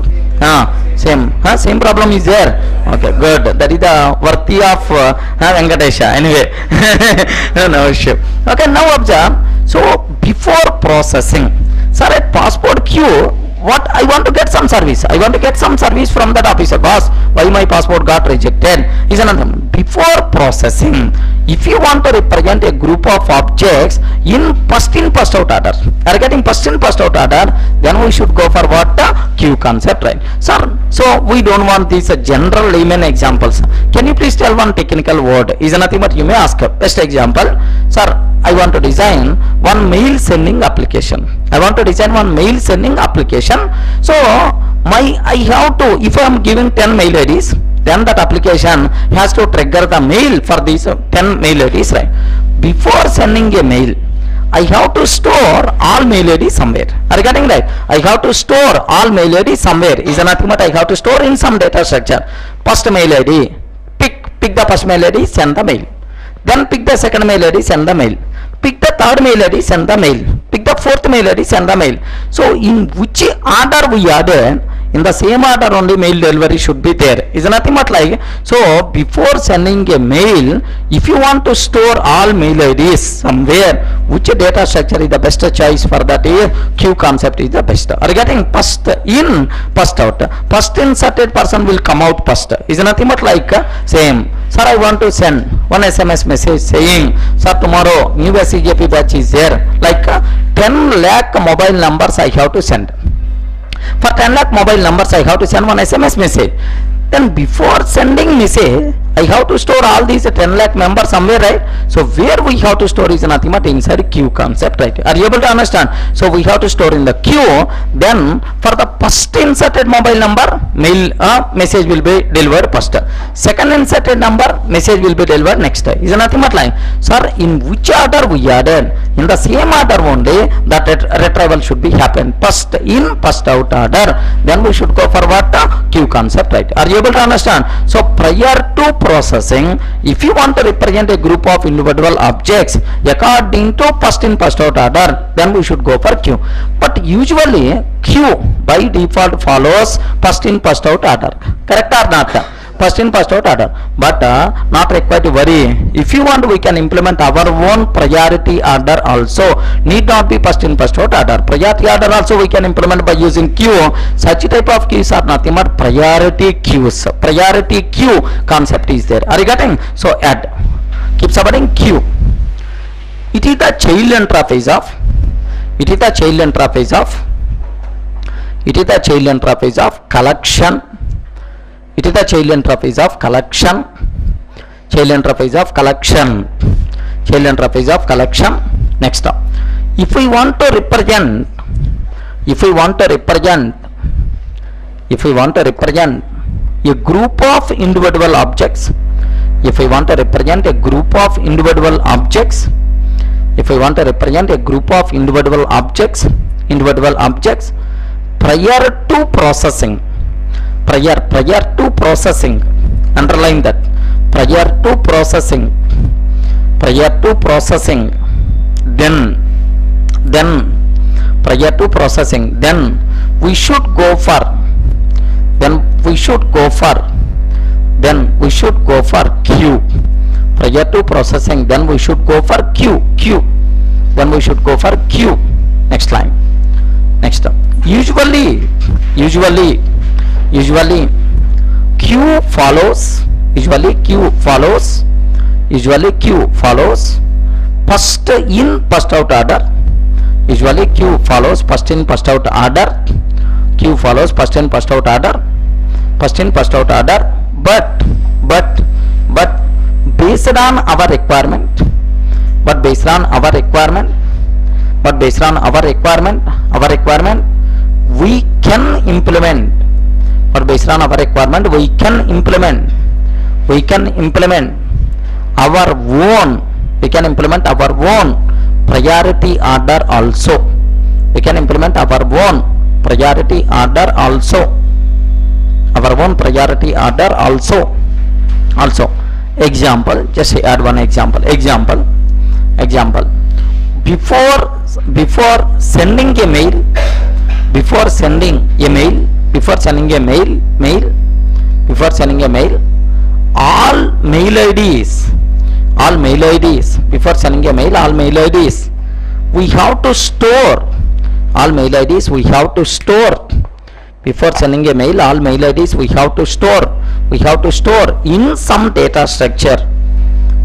Same problem is there. Okay, good. That is the worthy of Venkatesha anyway. No issue. Okay, now observe. So before processing, sir, at passport queue what I want to get some service. I want to get some service from that officer. Boss, why my passport got rejected? Is another. Before processing, if you want to represent a group of objects in first out order, are getting first out order, then we should go for what? Queue concept, right? Sir, so we don't want these general layman examples. Can you please tell one technical word? Is nothing but you may ask. Best example, sir, I want to design one mail sending application. I want to design one mail sending application. So I have to, if I am giving 10 mail IDs, then that application has to trigger the mail for these 10 mail IDs, right? Before sending a mail, I have to store all mail IDs somewhere. Are you getting right? I have to store all mail IDs somewhere. Is nothing but I have to store in some data structure. First mail ID, pick the first mail ID, send the mail. Then pick the second mail ID, send the mail. Pick the third mail ID, send the mail. Pick the fourth mail ID, send the mail. So in which order we added, in the same order only mail delivery should be there. Is nothing but like, so before sending a mail, if you want to store all mail IDs somewhere, which data structure is the best choice for that? Queue concept is the best. Are you getting first in, first out? First inserted person will come out first. Is nothing but like same. Sir, I want to send one SMS message saying, sir, tomorrow new SCJP batch is there. Like 10 lakh mobile numbers I have to send. For 10 lakh mobile numbers I have to send one SMS message. Then before sending message, I have to store all these 10 lakh numbers somewhere, right? So where we have to store is nothing but inside queue concept, right? Are you able to understand? So we have to store in the queue. Then for the first inserted mobile number, mail message will be delivered first. Second inserted number, message will be delivered next. Is nothing but like, sir, in which order we added? In the same order only that retrieval should be happen. First in, first out order. Then we should go for what? Queue concept, right? Are you able to understand? So prior to processing, if you want to represent a group of individual objects according to first in, first out order, then we should go for queue. But usually queue by default follows first in, first out order. Correct or not? First in, first out order. But not required to worry. If you want, we can implement our own priority order also. Need not be first in, first out order. Priority order also we can implement by using queue. Such type of queues are nothing but priority queues. Priority queue concept is there. Are you getting? So add. Keep submitting queue. It is the child interface of. It is the child interface of. It is the child interface of collection. It is the child interface of collection. Child interface of collection. Child interface of collection. Next up, if we want to represent a group of individual objects, if we want to represent a group of individual objects, if we want to represent a group of individual objects, prior to processing, underline that, prior to processing, then prior to processing, then we should go for queue. Prior to processing, then we should go for queue. Then we should go for queue. Next line. Next up, usually queue follows first in, first out order. Usually queue follows first in, first out order. Queue follows first in, first out order. First in, first out order. But based on our requirement, we can implement. But based on our requirement, we can implement our own. We can implement our own priority order also. We can implement our own priority order also. Our own priority order also. Example, just add one example. Example. Before sending a mail, all mail IDs, before sending a mail, all mail IDs, we have to store all mail IDs we have to store. Before sending a mail, all mail IDs we have to store. We have to store in some data structure.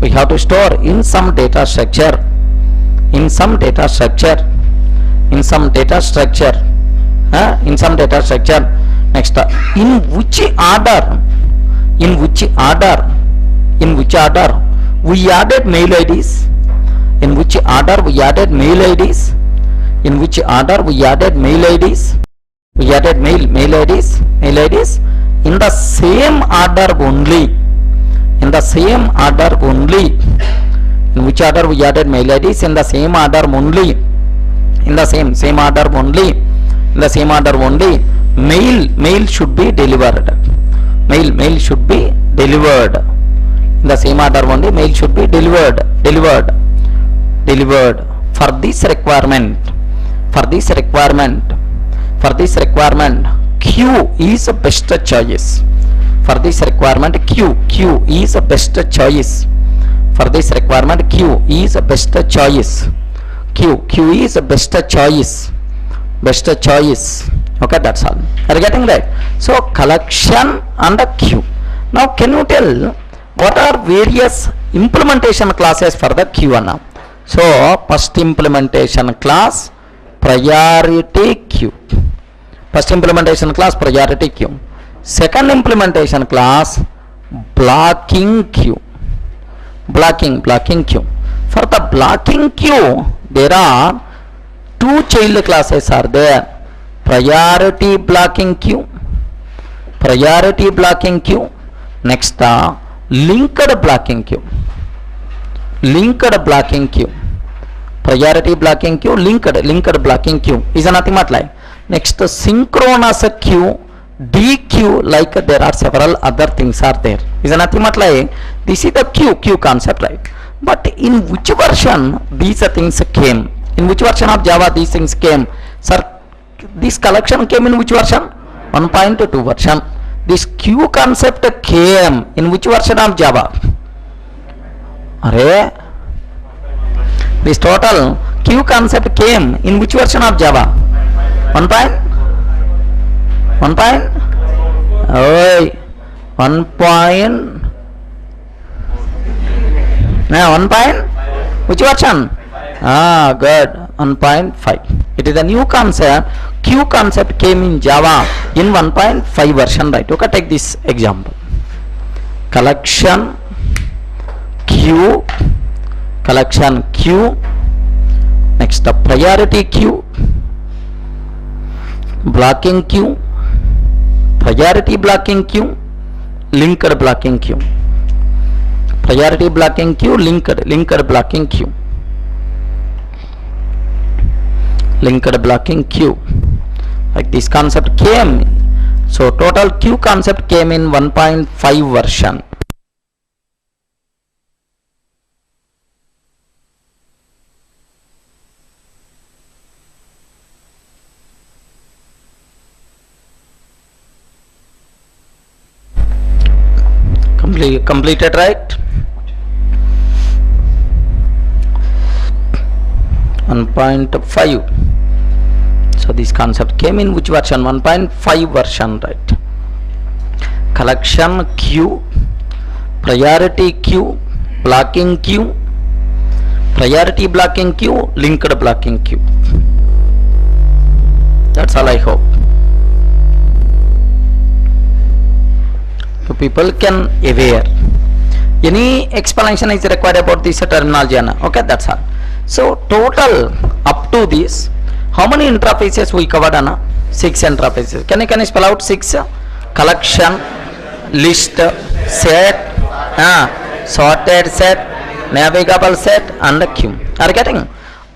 We have to store in some data structure. In some data structure. In some data structure. In some data structure. Next, in which order? In which order? In which order we added mail IDs? In which order we added mail IDs? In which order we added mail IDs? We added mail IDs in the same order only. In the same order only. In which order we added mail IDs? In the same order only. In the same order only. In the same order only. Mail should be delivered. Mail should be delivered. In the same order only. Mail should be delivered. For this requirement. For this requirement, Q is the best choice. For this requirement, Q is the best choice. For this requirement, Q is the best choice. Q is the best choice. Best choice. Okay, that's all. Are you getting that? So collection and Q. Now, can you tell what are various implementation classes for the Q now? So first implementation class, priority queue. First implementation class, priority queue. Second implementation class, blocking queue. Blocking queue. For the blocking queue, there are two child classes are there. Priority blocking queue. Priority blocking queue. Next, linked blocking queue. Linked blocking queue. Priority blocking queue, linked blocking queue is nothing but like. Next, synchronous queue, DQ, like there are several other things are there. Is nothing but like. This is the queue concept, right? But in which version these things came? In which version of Java these things came? Sir, this collection came in which version? 1.2 version. This queue concept came in which version of Java? Array. This total queue concept came in which version of Java? 1 point? 1 point? Oh, 1 point? Now 1 point? Which version? Good. 1.5. It is a new concept. Queue concept came in Java in 1.5 version, right? Okay, take this example. Collection queue. Collection queue. Next, the priority queue, blocking queue, priority blocking queue, linked blocking queue. Priority blocking queue, linked blocking queue. Linked blocking queue. Like this concept came. So total queue concept came in 1.5 version. Completed, right? 1.5. So this concept came in which version? 1.5 version, right? Collection queue, priority queue, blocking queue, priority blocking queue, linked blocking queue. That's all I hope. So people can aware. Any explanation is required about this terminology? Okay, that's all. So total up to this, how many interfaces we covered? 6 interfaces. Can you spell out 6? Collection, list, set, sorted set, navigable set, and queue. Are you getting?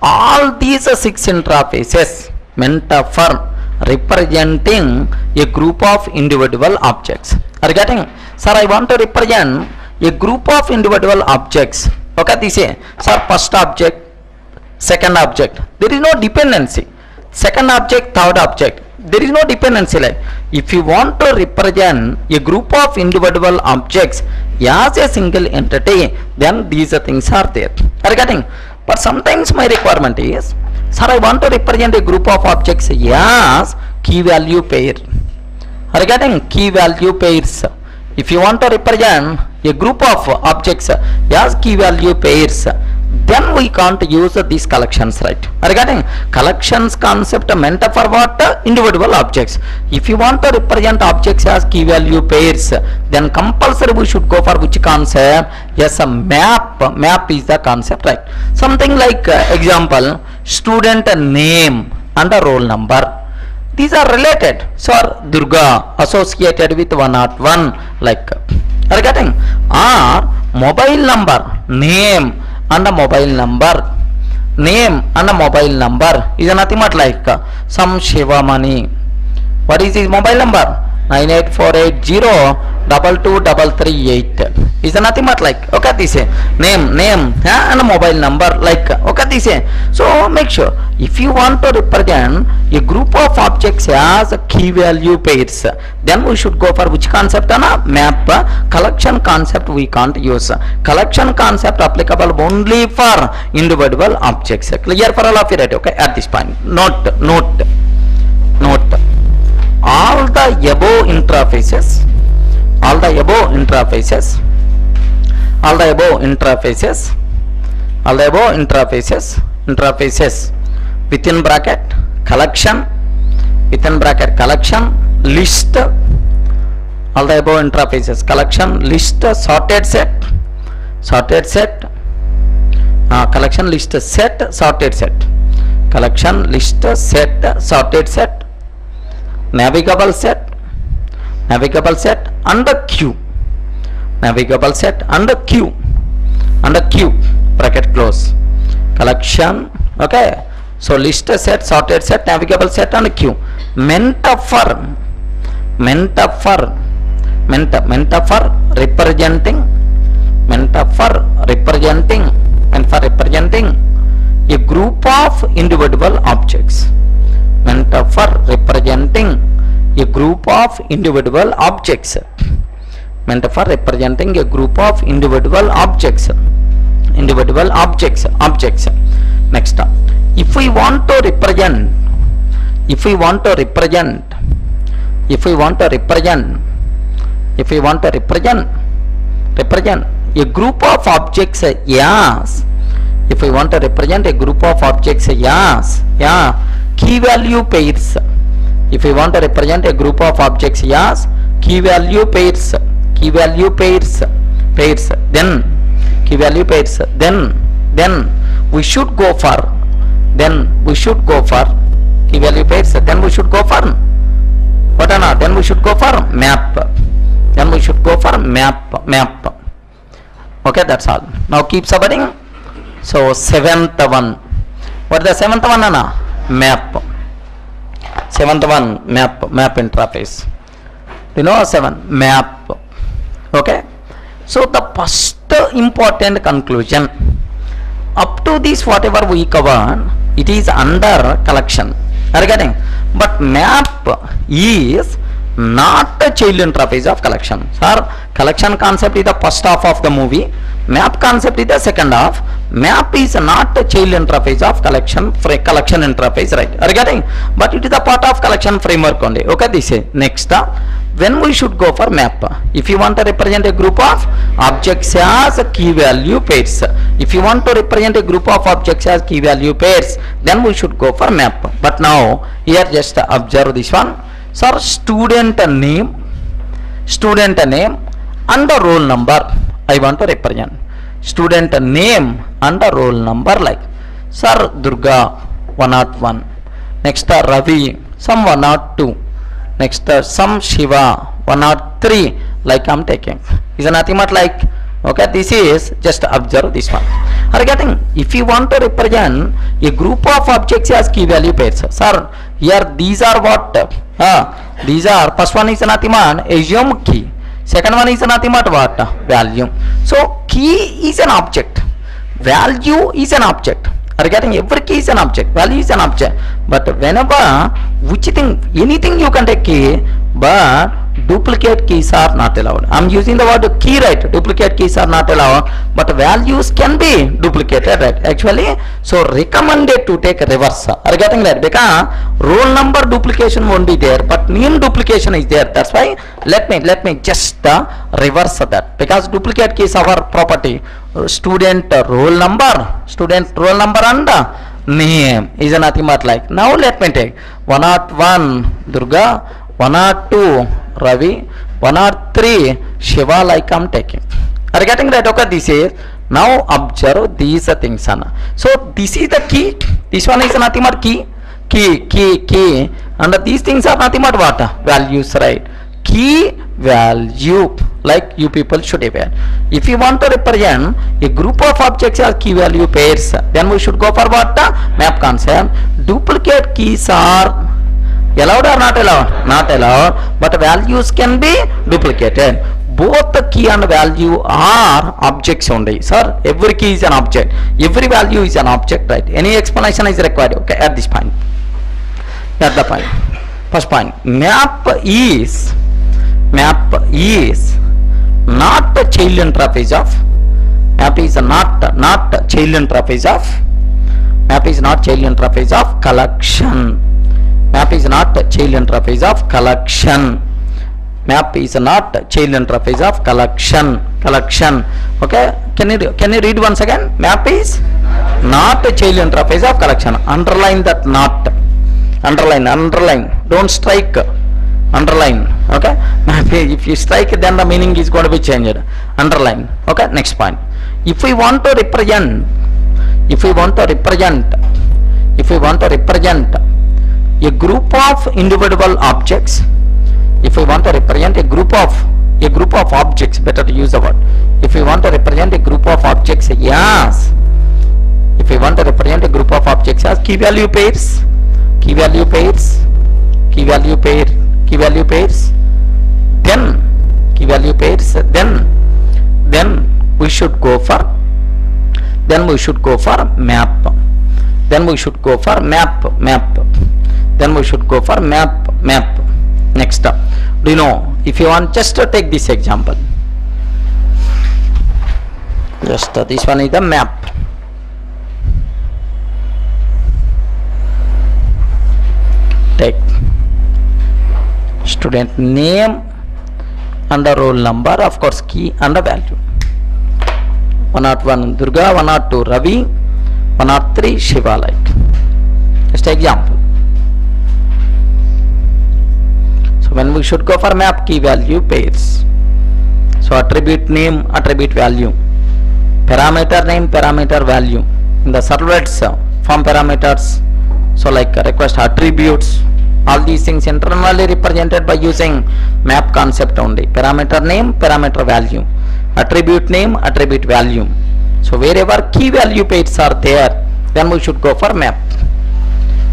All these 6 interfaces meant for representing a group of individual objects. Are you getting? Sir, I want to represent a group of individual objects. Okay, this is, sir, first object, second object. There is no dependency. Second object, third object. There is no dependency. Like if you want to represent a group of individual objects as a single entity, then these things are there. Are you getting? But sometimes my requirement is Sir, I want to represent a group of objects as key value pair. Are you getting key value pairs? If you want to represent a group of objects as key value pairs, then we can't use these collections, right? Are you getting? Collections concept meant for what? Individual objects. If you want to represent objects as key value pairs, then compulsory we should go for which concept? Yes, a map. Map is the concept, right? Something like example, student name and a roll number. These are related. So Durga associated with 101, like, are you getting? Or mobile number, name and a mobile number. Name and a mobile number is nothing but like some Shivamani. What is his mobile number? 9848022338 is nothing but like, okay, this name and a mobile number, like, okay, this. So make sure, if you want to represent a group of objects as key value pairs, then we should go for which concept? Map. Collection concept we can't use. Collection concept applicable only for individual objects. Clear for all of you, right? Okay, at this point, note all the above interfaces within bracket collection, list, all the above interfaces, collection, list, sorted set, collection, list, set, sorted set, collection, list, set, sorted set, navigable set under queue, bracket close, collection, okay. So list, set, sorted set, navigable set and queue. Meant for representing a group of individual objects. Meant for representing a group of individual objects. Next, if we want to represent a group of objects as, key value pairs. If we want to represent a group of objects as key value pairs, then we should go for key value pairs. Then we should go for what? Then we should go for map. Okay, that's all. Now keep summing. So seventh one. What is the seventh one, Anna? Map. Seventh one, map interface. You know, 7 map. Okay. So the first important conclusion, up to this whatever we covered, it is under collection. Are you getting? But map is not a child interface of collection. Sir, collection concept is the first half of the movie. Map concept is the second half. Map is not a child interface of collection interface, right? Are you getting? But it is a part of collection framework only. Okay, this is next. When we should go for map? If you want to represent a group of objects as key value pairs, then we should go for map. But now here just observe this one. Sir, student name and the roll number I want to represent. Student name and the roll number, like Sir Durga 101, next Ravi some 102, next some Shiva 103, like I am taking. Is nothing but like, okay, this is just observe this one. Are you getting? If you want to represent a group of objects as key value pairs, sir, here these are what? These are, first one is nothing but assume key, second one is nothing but what? Value. So key is an object, value is an object. Are you getting? Every key is an object, value is an object. But whenever which thing, anything you can take key, but duplicate keys are not allowed. I'm using the word key, right? Duplicate keys are not allowed, but values can be duplicated, right? Actually, so recommended to take reverse. Are you getting that? Because roll number duplication won't be there, but name duplication is there. That's why let me just reverse that, because duplicate keys our property. Student roll number and name is nothing but like. Now let me take 101 Durga, 102 Ravi, 103 Shiva, like I'm taking. Are you getting that? Okay, this is, now observe these things. So this is the key, this one is nothing but key, and these things are nothing but what? Values, right? Key value, like you people should aware. If you want to represent a group of objects as key value pairs, then we should go for what? Map concept. Duplicate keys are allowed or not allowed? Not allowed, but values can be duplicated. Both the key and value are objects only. Sir, every key is an object, every value is an object, right? Any explanation is required? Okay, at this point, at the point, first point, map is not the child interface of, map is not child interface of, map is not child interface of collection, map is not child interface of collection, map is not child interface of collection. Okay, can you read once again? Map is not a child interface of collection. Underline that, not underline, don't strike, underline. Okay, if you strike, then the meaning is going to be changed. Underline. Okay, next point. If we want to represent a group of individual objects, if we want to represent a group of objects, better to use the word, if we want to represent a group of objects, yes, if we want to represent a group of objects as key value pairs, then we should go for map, next up. Do you know, if you want, just to take this example, just this one is the map. Take student name and the roll number, of course key and the value. 101 Durga, 102 Ravi, 103 Shiva, like. Just example. So when we should go for map, key value pairs. So attribute name, attribute value, parameter name, parameter value. In the servlets, form parameters, so like request attributes, all these things internally represented by using map concept only. Parameter name, parameter value, attribute name, attribute value. So wherever key value pairs are there, then we should go for map.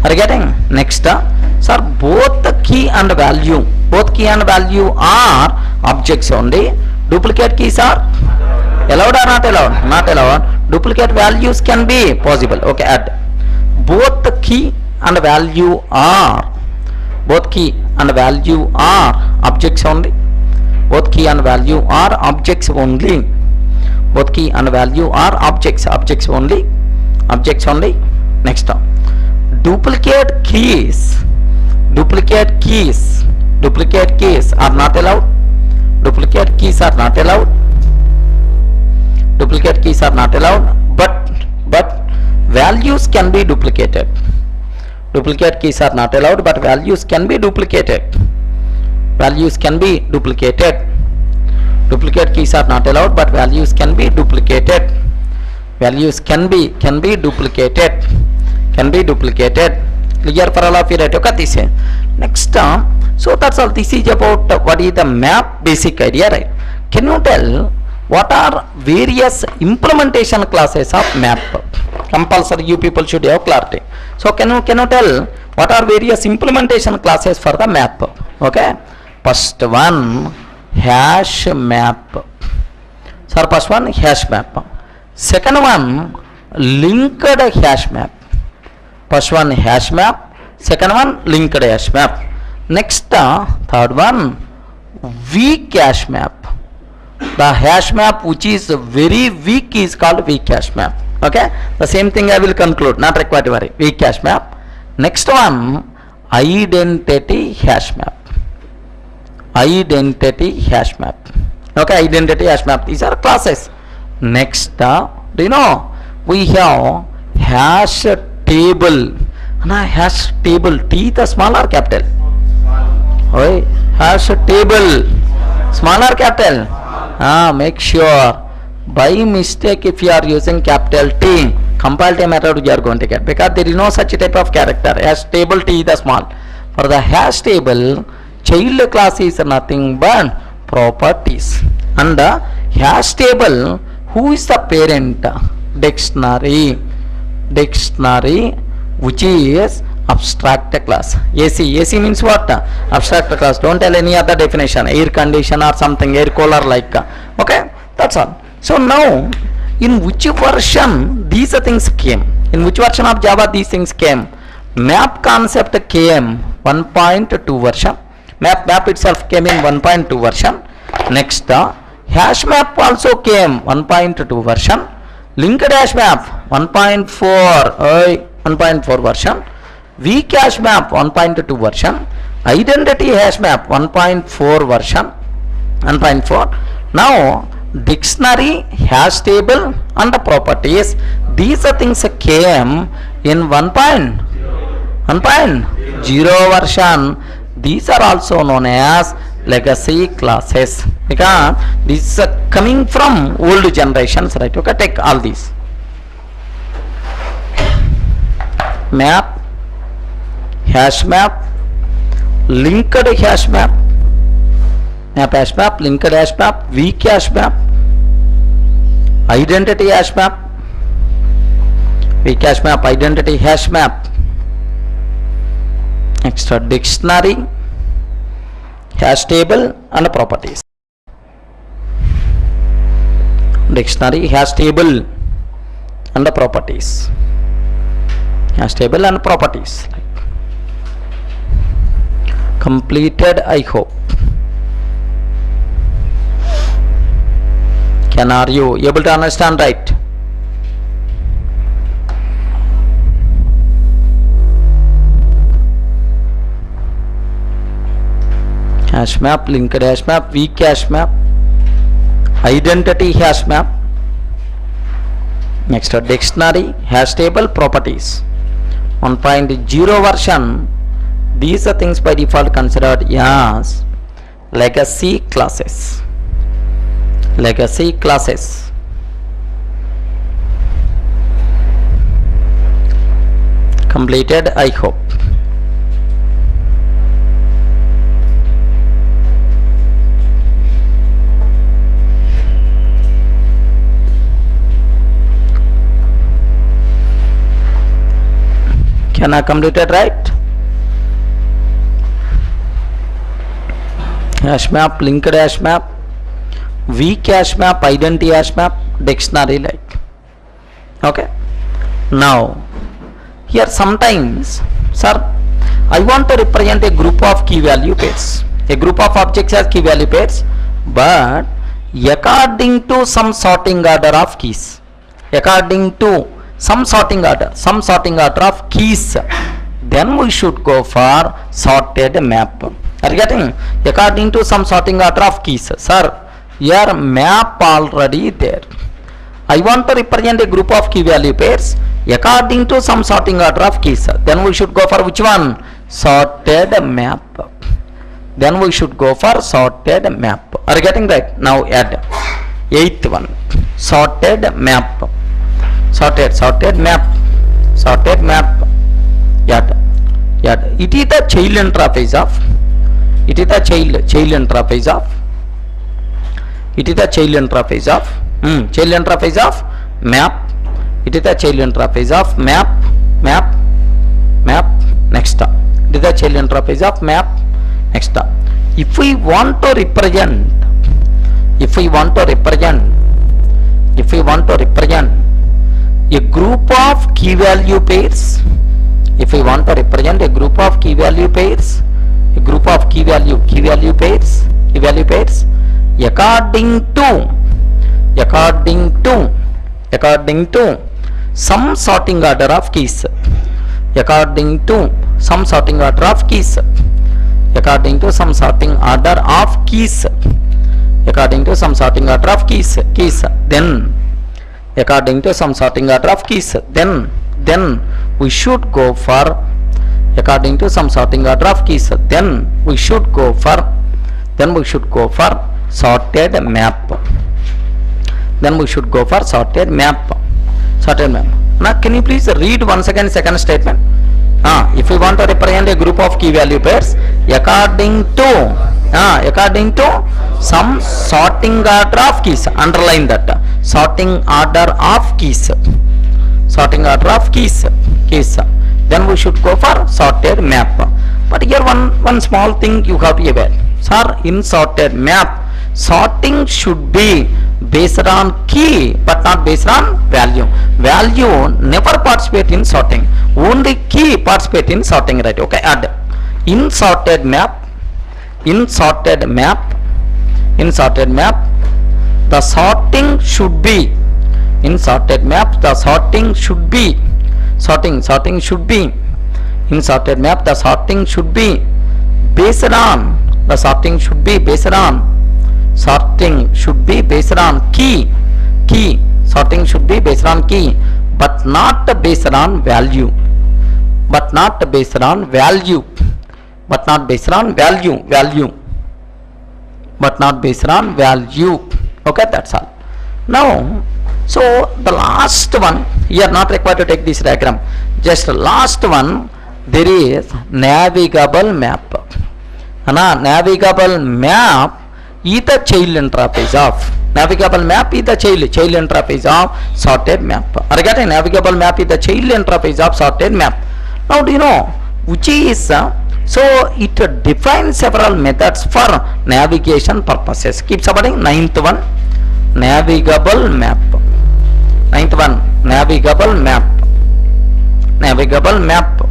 Are you getting? Next, sir, both the key and value are objects only. Duplicate keys are allowed or not allowed? Not allowed. Duplicate values can be possible. Okay, add. Both the key and value are objects only. Both key and value are objects only. Both key and value are objects only. Next, duplicate keys are not allowed. Duplicate keys are not allowed. But values can be duplicated. Duplicate keys are not allowed, but values can be duplicated. Duplicate keys are not allowed, but values can be duplicated. Clear for all of you, right? Okay, this is next. So that's all. This is about what is the map basic idea, right? Can you tell what are various implementation classes of map? Compulsory, you people should have clarity. So can you tell what are various implementation classes for the map? Okay, first one, hash map. Sir, first one, hash map. Second one, linked hash map. First one, hash map. Second one, linked hash map. Next, third one, weak hash map. The hash map which is very weak is called weak hash map. Okay, the same thing I will conclude, not required to worry. Weak hash map. Next one, identity hash map. Identity hash map. Okay, identity hash map, these are classes. Next, do you know, we have hash table. Hash table, T the small or capital? Oi, hash table, small or capital? Make sure by mistake if you are using capital T, compile time method you are going to get, because there is no such type of character. Hash table, T the small. For the hash table, child class is nothing but properties. And the hash table, who is the parent? Dictionary. Dictionary, which is abstract class. AC means what? Abstract class. Don't tell any other definition, air condition or something, air cooler like. Okay, that's all. So now, in which version these things came? In which version of Java these things came? Map concept came 1.2 version. Map itself came in 1.2 version. Next, hash map also came 1.2 version. Linked hash map 1.4 version. Weak hash map 1.2 version. Identity hash map 1.4 version. 1.4. Now dictionary, hash table and the properties, these things came in 1.0 version. These are also known as legacy classes, because these are coming from old generations, right? Okay, take all these. Map, hash map, linked hash map, map hash map, linked hash map, weak hash map, identity hash map, weak hash map, identity hash map. Next, dictionary, hash table and properties. Dictionary, hash table and the properties. Hash table and properties. Completed, I hope. Are you able to understand, right? Hash map, linked hash map, weak hash map, identity hash map. Next, dictionary, hash table, properties. 1.0 version, these are things by default considered as legacy classes. Legacy classes. Completed, I hope. Can I complete it, right? Hash map, linked hash map, weak hash map, identity hash map, dictionary like. Okay. Now, here sometimes, sir, I want to represent a group of key value pairs. A group of objects as key value pairs, but according to some sorting order of keys. According to some sorting order of keys, then we should go for sorted map. Are you getting? According to some sorting order of keys, sir, your map already there. I want to represent a group of key value pairs according to some sorting order of keys. Then we should go for which one? Sorted map. Then we should go for sorted map. Are you getting right? Now add 8th one. Sorted map. Sorted map. Yet it is the child interface of. It is the child interface of. It is the child interface of. Child interface of map. It is the child interface of map. Next, it is the child interface of map. Next, if we want to represent a group of key value pairs, if we want to represent a group of key value pairs, a group of key value pairs, key value pairs according to some sorting order of keys, according to some sorting order of keys, according to some sorting order of keys, according to some sorting order of keys, then according to some sorting order of keys, then we should go for, according to some sorting order of keys, then we should go for sorted map, then we should go for sorted map. Now can you please read once again second statement? If we want to represent a group of key value pairs according to some sorting order of keys, underline that, sorting order of keys, then we should go for sorted map. But here one small thing you have to be aware, sir. In sorted map, sorting should be based on key but not based on value. Value never participate in sorting, only key participate in sorting, right? Okay, add in sorted map, the sorting should be, in sorted map the sorting should be, sorting should be, in sorted map the sorting should be based on, the sorting should be based on, sorting should be based on key, sorting should be based on key but not based on value, but not based on value, but not based on value, but not based on value. Okay, that's all. Now, so the last one, you are not required to take this diagram, just last one, there is navigable map. Navigable map is the child interface of, navigable map is the child interface of sorted map. Are you getting? Navigable map is the child interface of sorted map. Now do you know which is, so it defines several methods for navigation purposes. Keep supporting. Ninth one, navigable map. Ninth one, navigable map. Navigable map.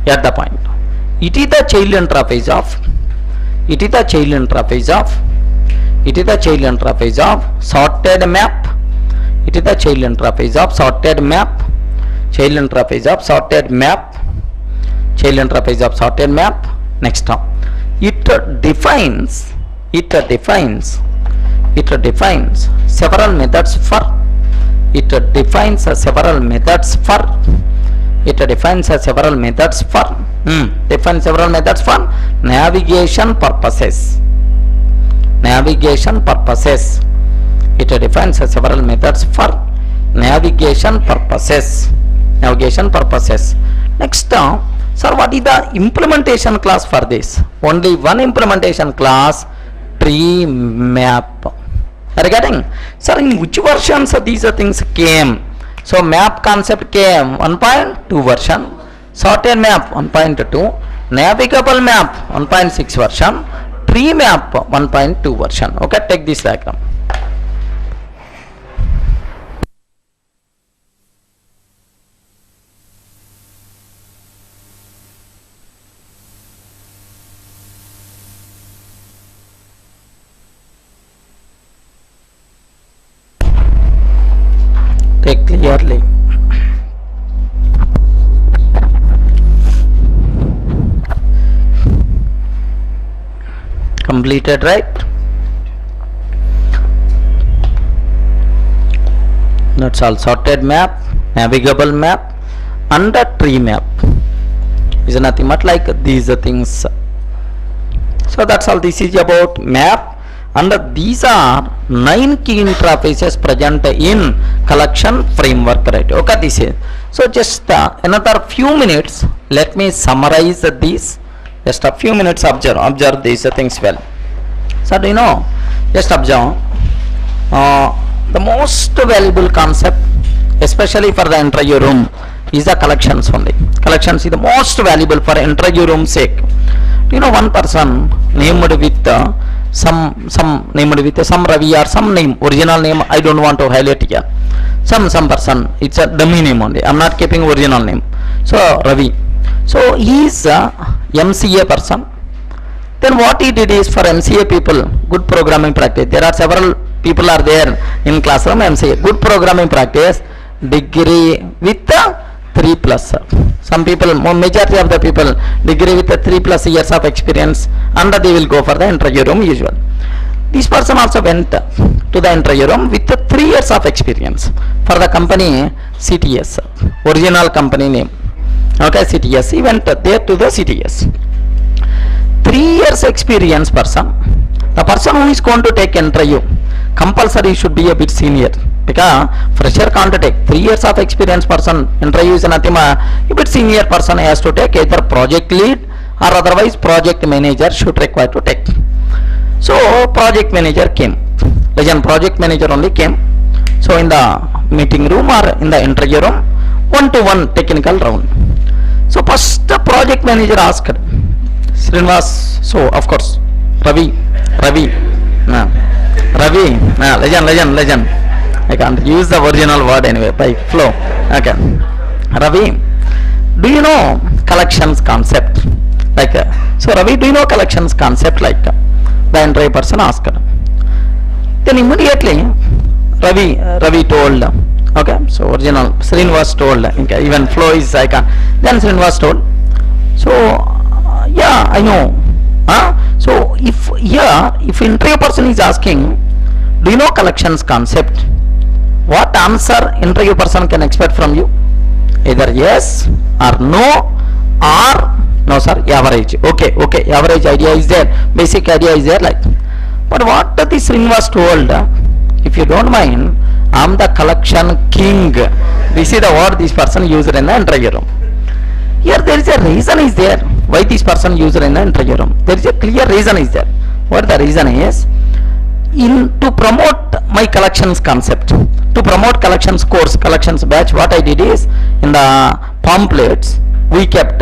At the point, it is the child interface of, it is the child interface of, it is the child interface of sorted map, it is the child interface of sorted map, child interface of sorted map, child interface of sorted map. Next up, it defines several methods for, it defines several methods for, it defines several methods for, defines several methods for navigation purposes, navigation purposes, it defines several methods for navigation purposes, navigation purposes. Next, sir, what is the implementation class for this? Only one implementation class, tree map. Are you getting? Sir, in which versions these things came? So map concept came 1.2 version, sorted map 1.2, navigable map 1.6 version, tree map 1.2 version. Okay, take this diagram. Take clearly. Completed, right? That's all. Sorted map, navigable map, and a tree map is nothing but like these things. So that's all. This is about map, and these are 9 key interfaces present in collection framework, right? Okay, this is. So just another few minutes, let me summarize this. Just a few minutes, observe these things well. So do you know, just observe the most valuable concept, especially for the interview room, is the collections only. Collections is the most valuable for interview room sake. Do you know one person named with some named with some Ravi or some name, original name I don't want to highlight here. Some person, it's a dummy name only. I'm not keeping original name. So Ravi. So he is a MCA person. Then what he did is for MCA people, good programming practice. There are several people are there in classroom MCA. Good programming practice, degree with the 3+. Some people, majority of the people, degree with the 3+ years of experience, and they will go for the interview room usual. This person also went to the interview room with the 3 years of experience for the company CTS, original company name. Okay, CTS. He went there to the CTS. 3 years experience person. The person who is going to take interview, compulsory should be a bit senior, because fresher can't take. 3 years of experience person interview is nothing. A bit senior person has to take, either project lead or otherwise project manager should require to take. So project manager came. Legend project manager only came. So in the meeting room or in the interview room, 1-to-1 technical round. So first the project manager asked Srinivas, so of course Ravi, legend. I can't use the original word anyway by flow. Okay, Ravi, do you know collections concept? So Ravi, do you know collections concept? The entire person asked. Then immediately Ravi told. Okay, so original Srinivas told. Okay, even flow is I can. Then Srinivas told. So yeah, I know. So if interview person is asking, do you know collections concept? What answer interview person can expect from you? Either yes or no, or no sir, average. Okay, average idea is there, basic idea is there But what the Srinivas told, if you don't mind, I am the collection king. This is the word this person used in the interview room. Here there is a reason is there why this person used in the interview room. There is a clear reason is there. What the reason is? To promote my collections concept, to promote collections course, collections batch, what I did is, in the pamphlets we kept,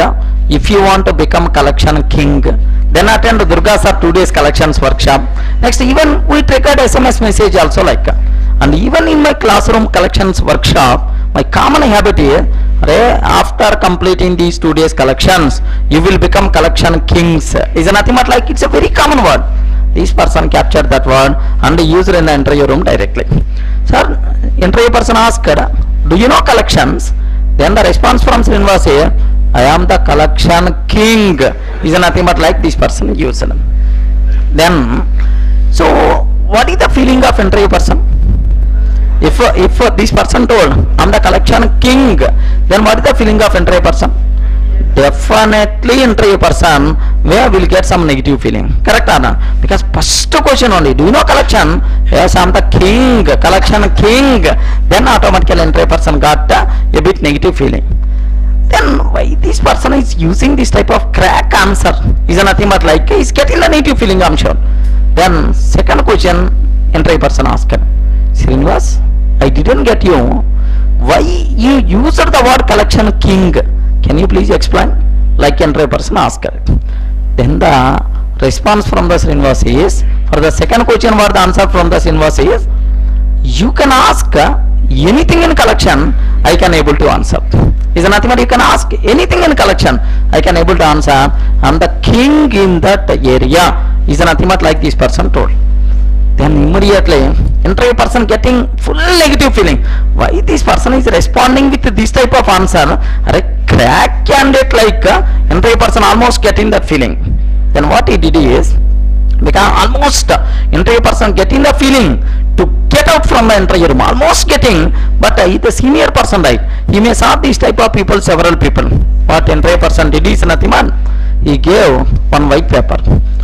if you want to become collection king, then attend Durga sir 2 days collections workshop. Next, even we triggered SMS message also and even in my classroom collections workshop, my common habit is, after completing these 2 days collections, you will become collection kings. Is nothing but it's a very common word. This person captured that word and used in the interview room directly. Sir, interview person asked, do you know collections? Then the response from Srinivas is, I am the collection king. Is nothing but this person used. Then, so what is the feeling of interview person? If this person told, I am the collection king, then what is the feeling of interview person? Definitely interview person will get some negative feeling. Correct or not? Because first question only, do you know collection? Yes, I am the king, collection king. Then automatically interview person got a bit negative feeling. Then why this person is using this type of crack answer? Is nothing but he's getting the negative feeling, I'm sure. Then second question, interview person asked, Srinivas, I didn't get you. Why you used the word collection king? Can you please explain? Interview person asked. Then the response from the Srinivas is, for the second question, what the answer from the Srinivas is, you can ask anything in collection, I can able to answer. Is nothing but you can ask anything in collection, I can able to answer. I am the king in that area. Is nothing but this person told. Then immediately interview person getting full negative feeling. Why this person is responding with this type of answer? Crack candidate interview person almost getting that feeling. Then what he did is, because almost interview person getting the feeling to get out from the interview room, almost getting, but the senior person, he may saw this type of people, several people. What interview person did is nothing man. He gave one white paper.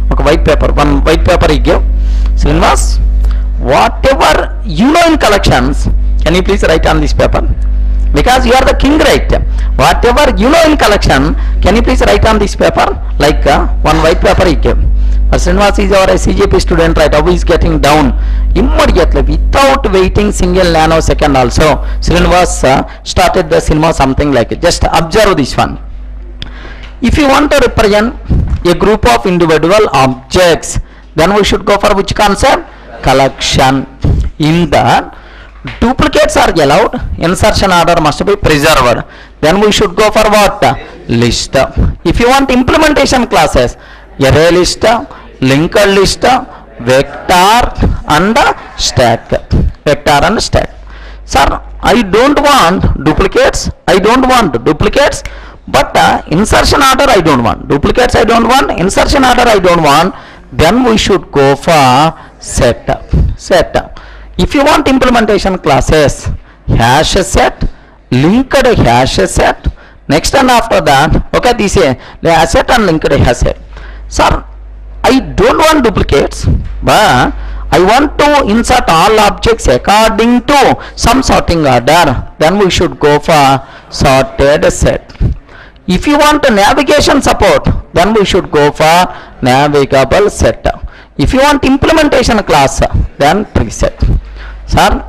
One white paper he gave. Srinivas, whatever you know in collections, can you please write on this paper? Because you are the king, right? Whatever you know in collection, can you please write on this paper? One white paper he gave. Srinivas is our CGP student, right? How he is getting down immediately without waiting single nanosecond also. Srinivas started the cinema something like it. Just observe this one. If you want to represent a group of individual objects, then we should go for which concept? Collection. In that, duplicates are allowed, insertion order must be preserved. Then we should go for what? List. If you want implementation classes, array list, linked list, vector and stack. Vector and stack. Sir, I don't want duplicates. But insertion order I don't want. Duplicates I don't want. Insertion order I don't want. Then we should go for set. If you want implementation classes, hash set, linked hash set. Next and after that, okay, this is the asset and linked hash set. Sir, I don't want duplicates, but I want to insert all objects according to some sorting order. Then we should go for sorted set. If you want navigation support, then we should go for navigable set. If you want implementation class, then preset. Sir,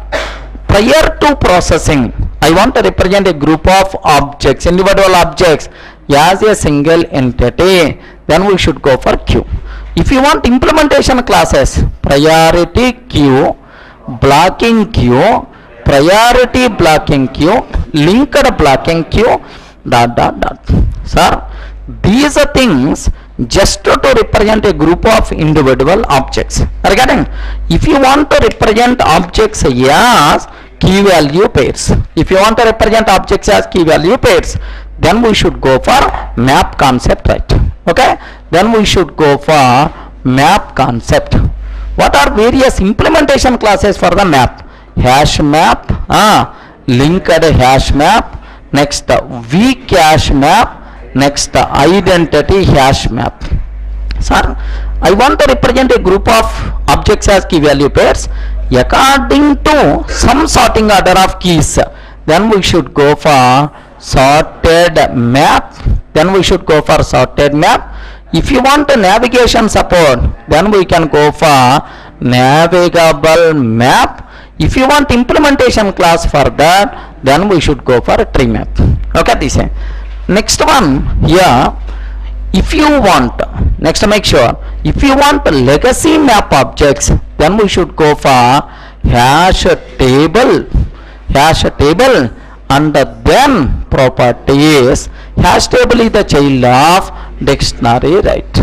prior to processing, I want to represent a group of objects, individual objects as a single entity. Then we should go for queue. If you want implementation classes, priority queue, blocking queue, priority blocking queue, linked blocking queue, ... Sir, these are things just to represent a group of individual objects. Are you getting? If you want to represent objects as key value pairs, then we should go for map concept, right? Okay, then we should go for map concept. What are various implementation classes for the map? Hash map, linked hash map, next weak hash map, next identity hash map. Sir, I want to represent a group of objects as key value pairs according to some sorting order of keys. Then we should go for sorted map. If you want a navigation support, then we can go for navigable map. If you want implementation class for that, then we should go for a tree map. Okay, this is next one here. If you want, next make sure, if you want legacy map objects, then we should go for hash table, and then properties. Hash table is the child of dictionary, right,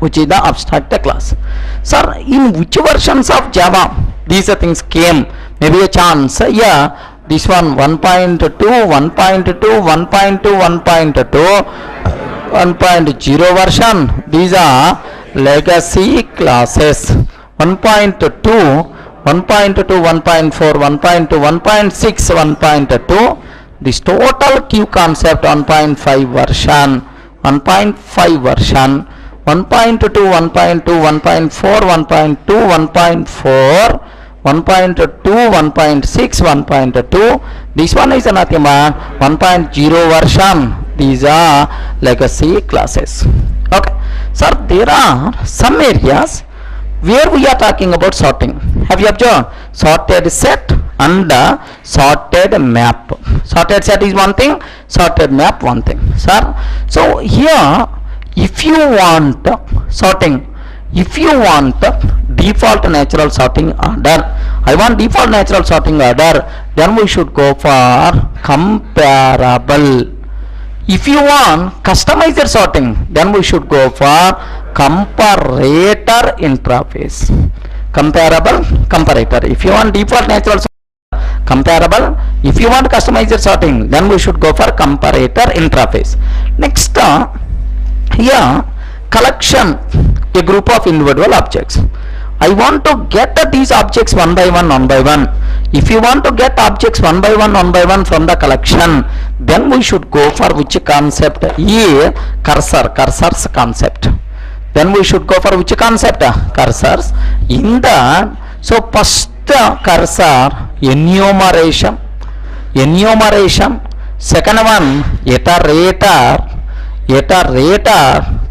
which is the abstract class. Sir, in which versions of Java these things came? Maybe a chance. Yeah, this one 1.2, 1.2, 1.2, 1.2, 1.0 version. These are legacy classes. 1.2, 1.2, 1.4, 1.2, 1.6, 1.2. This total queue concept 1.5 version, 1.5 version, 1.2, 1.2, 1.4, 1.2, 1.4, 1.2, 1.6, 1.2. This one is nothing but 1.0 version. These are legacy classes. Okay, sir, there are some areas where we are talking about sorting. Have you observed? Sorted set and sorted map. Sorted set is one thing, sorted map one thing. Sir, so here if you want sorting, if you want default natural sorting order, I want default natural sorting order, then we should go for comparable. If you want customized sorting, then we should go for comparator interface. Comparator. If you want default natural sorting, comparable. If you want customized sorting, then we should go for comparator interface. Next, here collection, a group of individual objects. I want to get these objects one by one. If you want to get objects one by one from the collection, then we should go for which concept? Cursors concept. Then we should go for which concept? Cursors. In that, so first cursor enumeration. Second one iterator.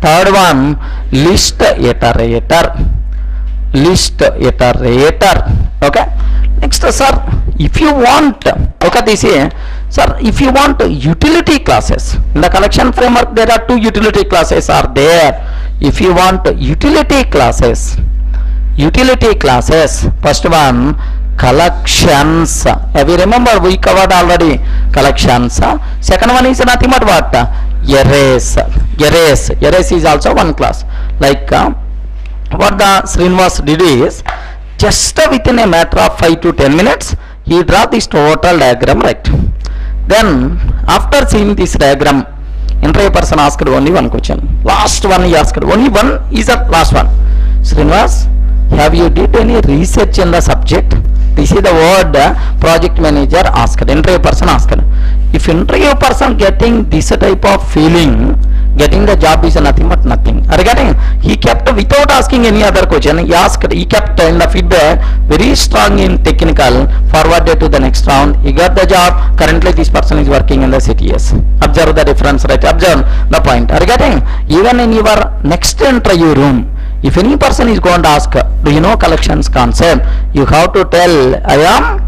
Third one list iterator. Okay, next, sir, if you want, okay, this is, sir, if you want utility classes in the collection framework, there are two utility classes are there. If you want utility classes, first one collections. Have you remember we covered already collections? Second one is nothing but what? erase. Erase is also one class. Like what the Srinivas did is, just within a matter of 5 to 10 minutes, he draw this total diagram, right? Then after seeing this diagram, interview person asked only one question. Last one he asked, only one is the last one. Srinivas, have you did any research in the subject? This is the word project manager asked, interview person asked. If interview person getting this type of feeling, getting the job is nothing but nothing. Are you getting? He kept, without asking any other question, he kept in the feedback very strong in technical, forwarded to the next round. He got the job. Currently this person is working in the CTS. Observe the difference, right? Observe the point. Are you getting? Even in your next interview room, if any person is going to ask, do you know collections concept? You have to tell, I am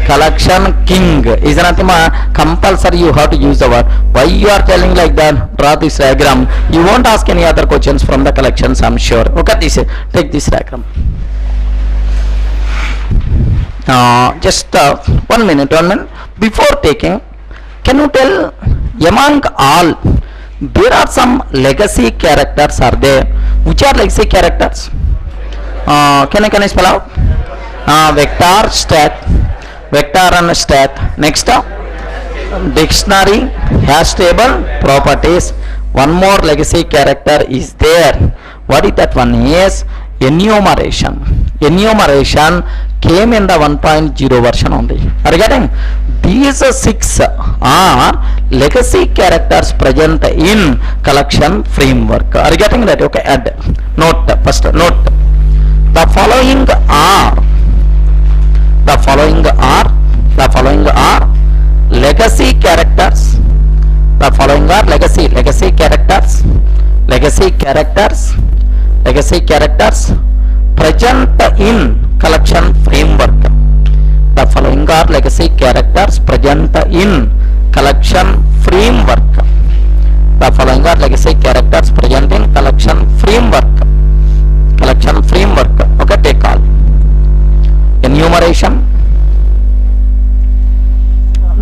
collection king. Is nothing compulsory, you have to use the word. Why you are telling like that? Draw this diagram. You won't ask any other questions from the collections, I'm sure. Okay, take this diagram. Just 1 minute. Before taking, can you tell, among all, there are some legacy characters are there. Which are legacy characters? Can I spell out? Vector, stack, vector and stack. Next, dictionary, hash table, properties. One more legacy character is there. What is that one? Is enumeration. Enumeration came in the 1.0 version only. Are you getting? These 6 are legacy characters present in collection framework. Are you getting that? Okay, add. Note, first note. The following are legacy characters. The following are legacy characters present in collection framework. The following are legacy characters present in collection framework. The following are legacy characters present in collection framework. Okay, take all. Enumeration,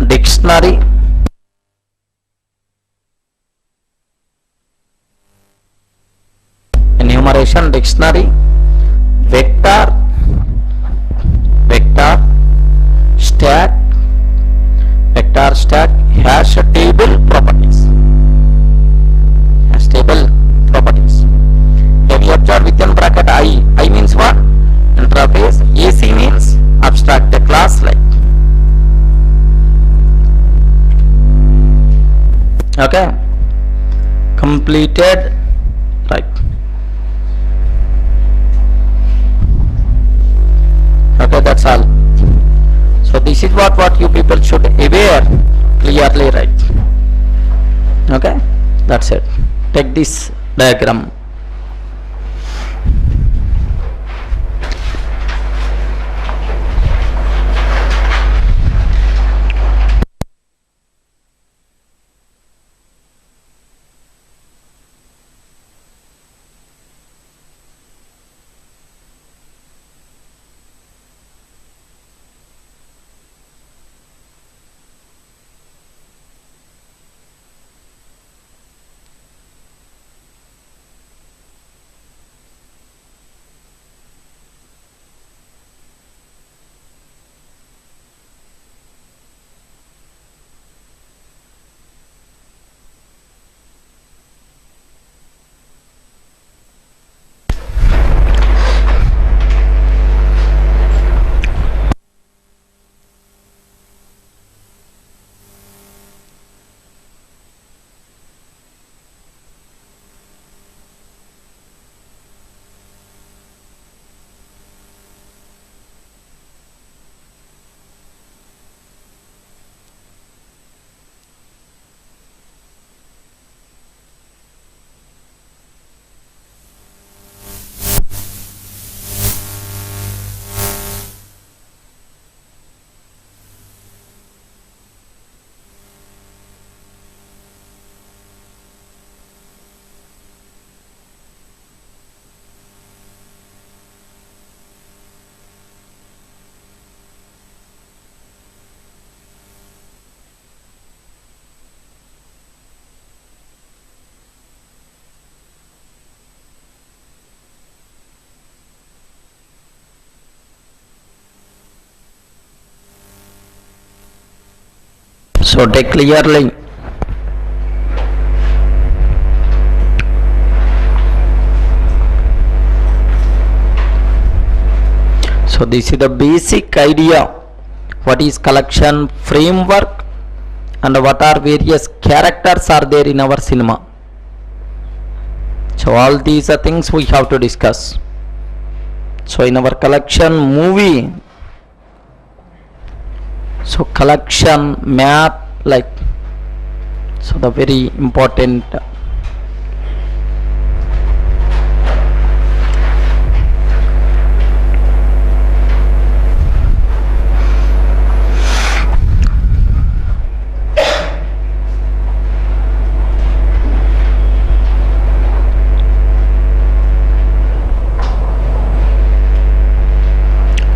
dictionary, vector, stack, hash table properties. Have you observed within bracket I means what? Interface. AC means abstract class, like. Okay, completed, right? Okay, that's all. So this is what you people should aware clearly, right? Okay, that's it. Take this diagram. So take clearly. So this is the basic idea. What is collection framework and what are various characters are there in our cinema. So all these are things we have to discuss. So in our collection movie, so collection map, like, so the very important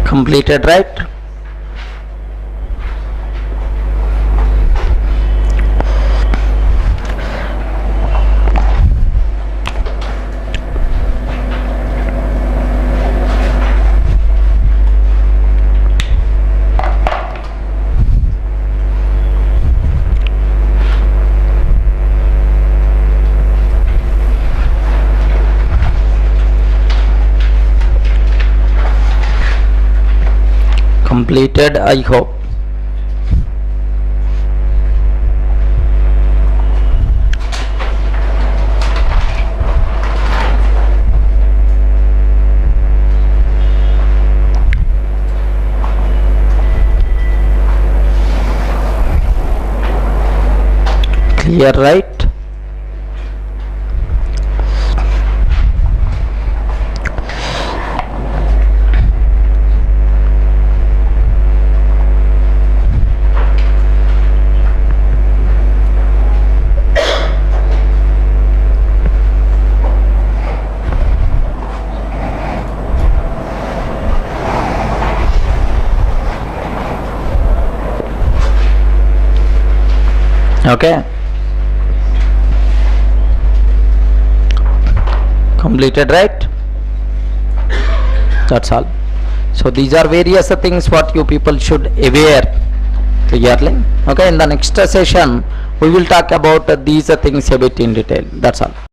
completed, right? Completed, I hope. Clear, right? Okay, completed, right? That's all. So these are various things what you people should aware clearly. Okay, in the next session we will talk about these things a bit in detail. That's all.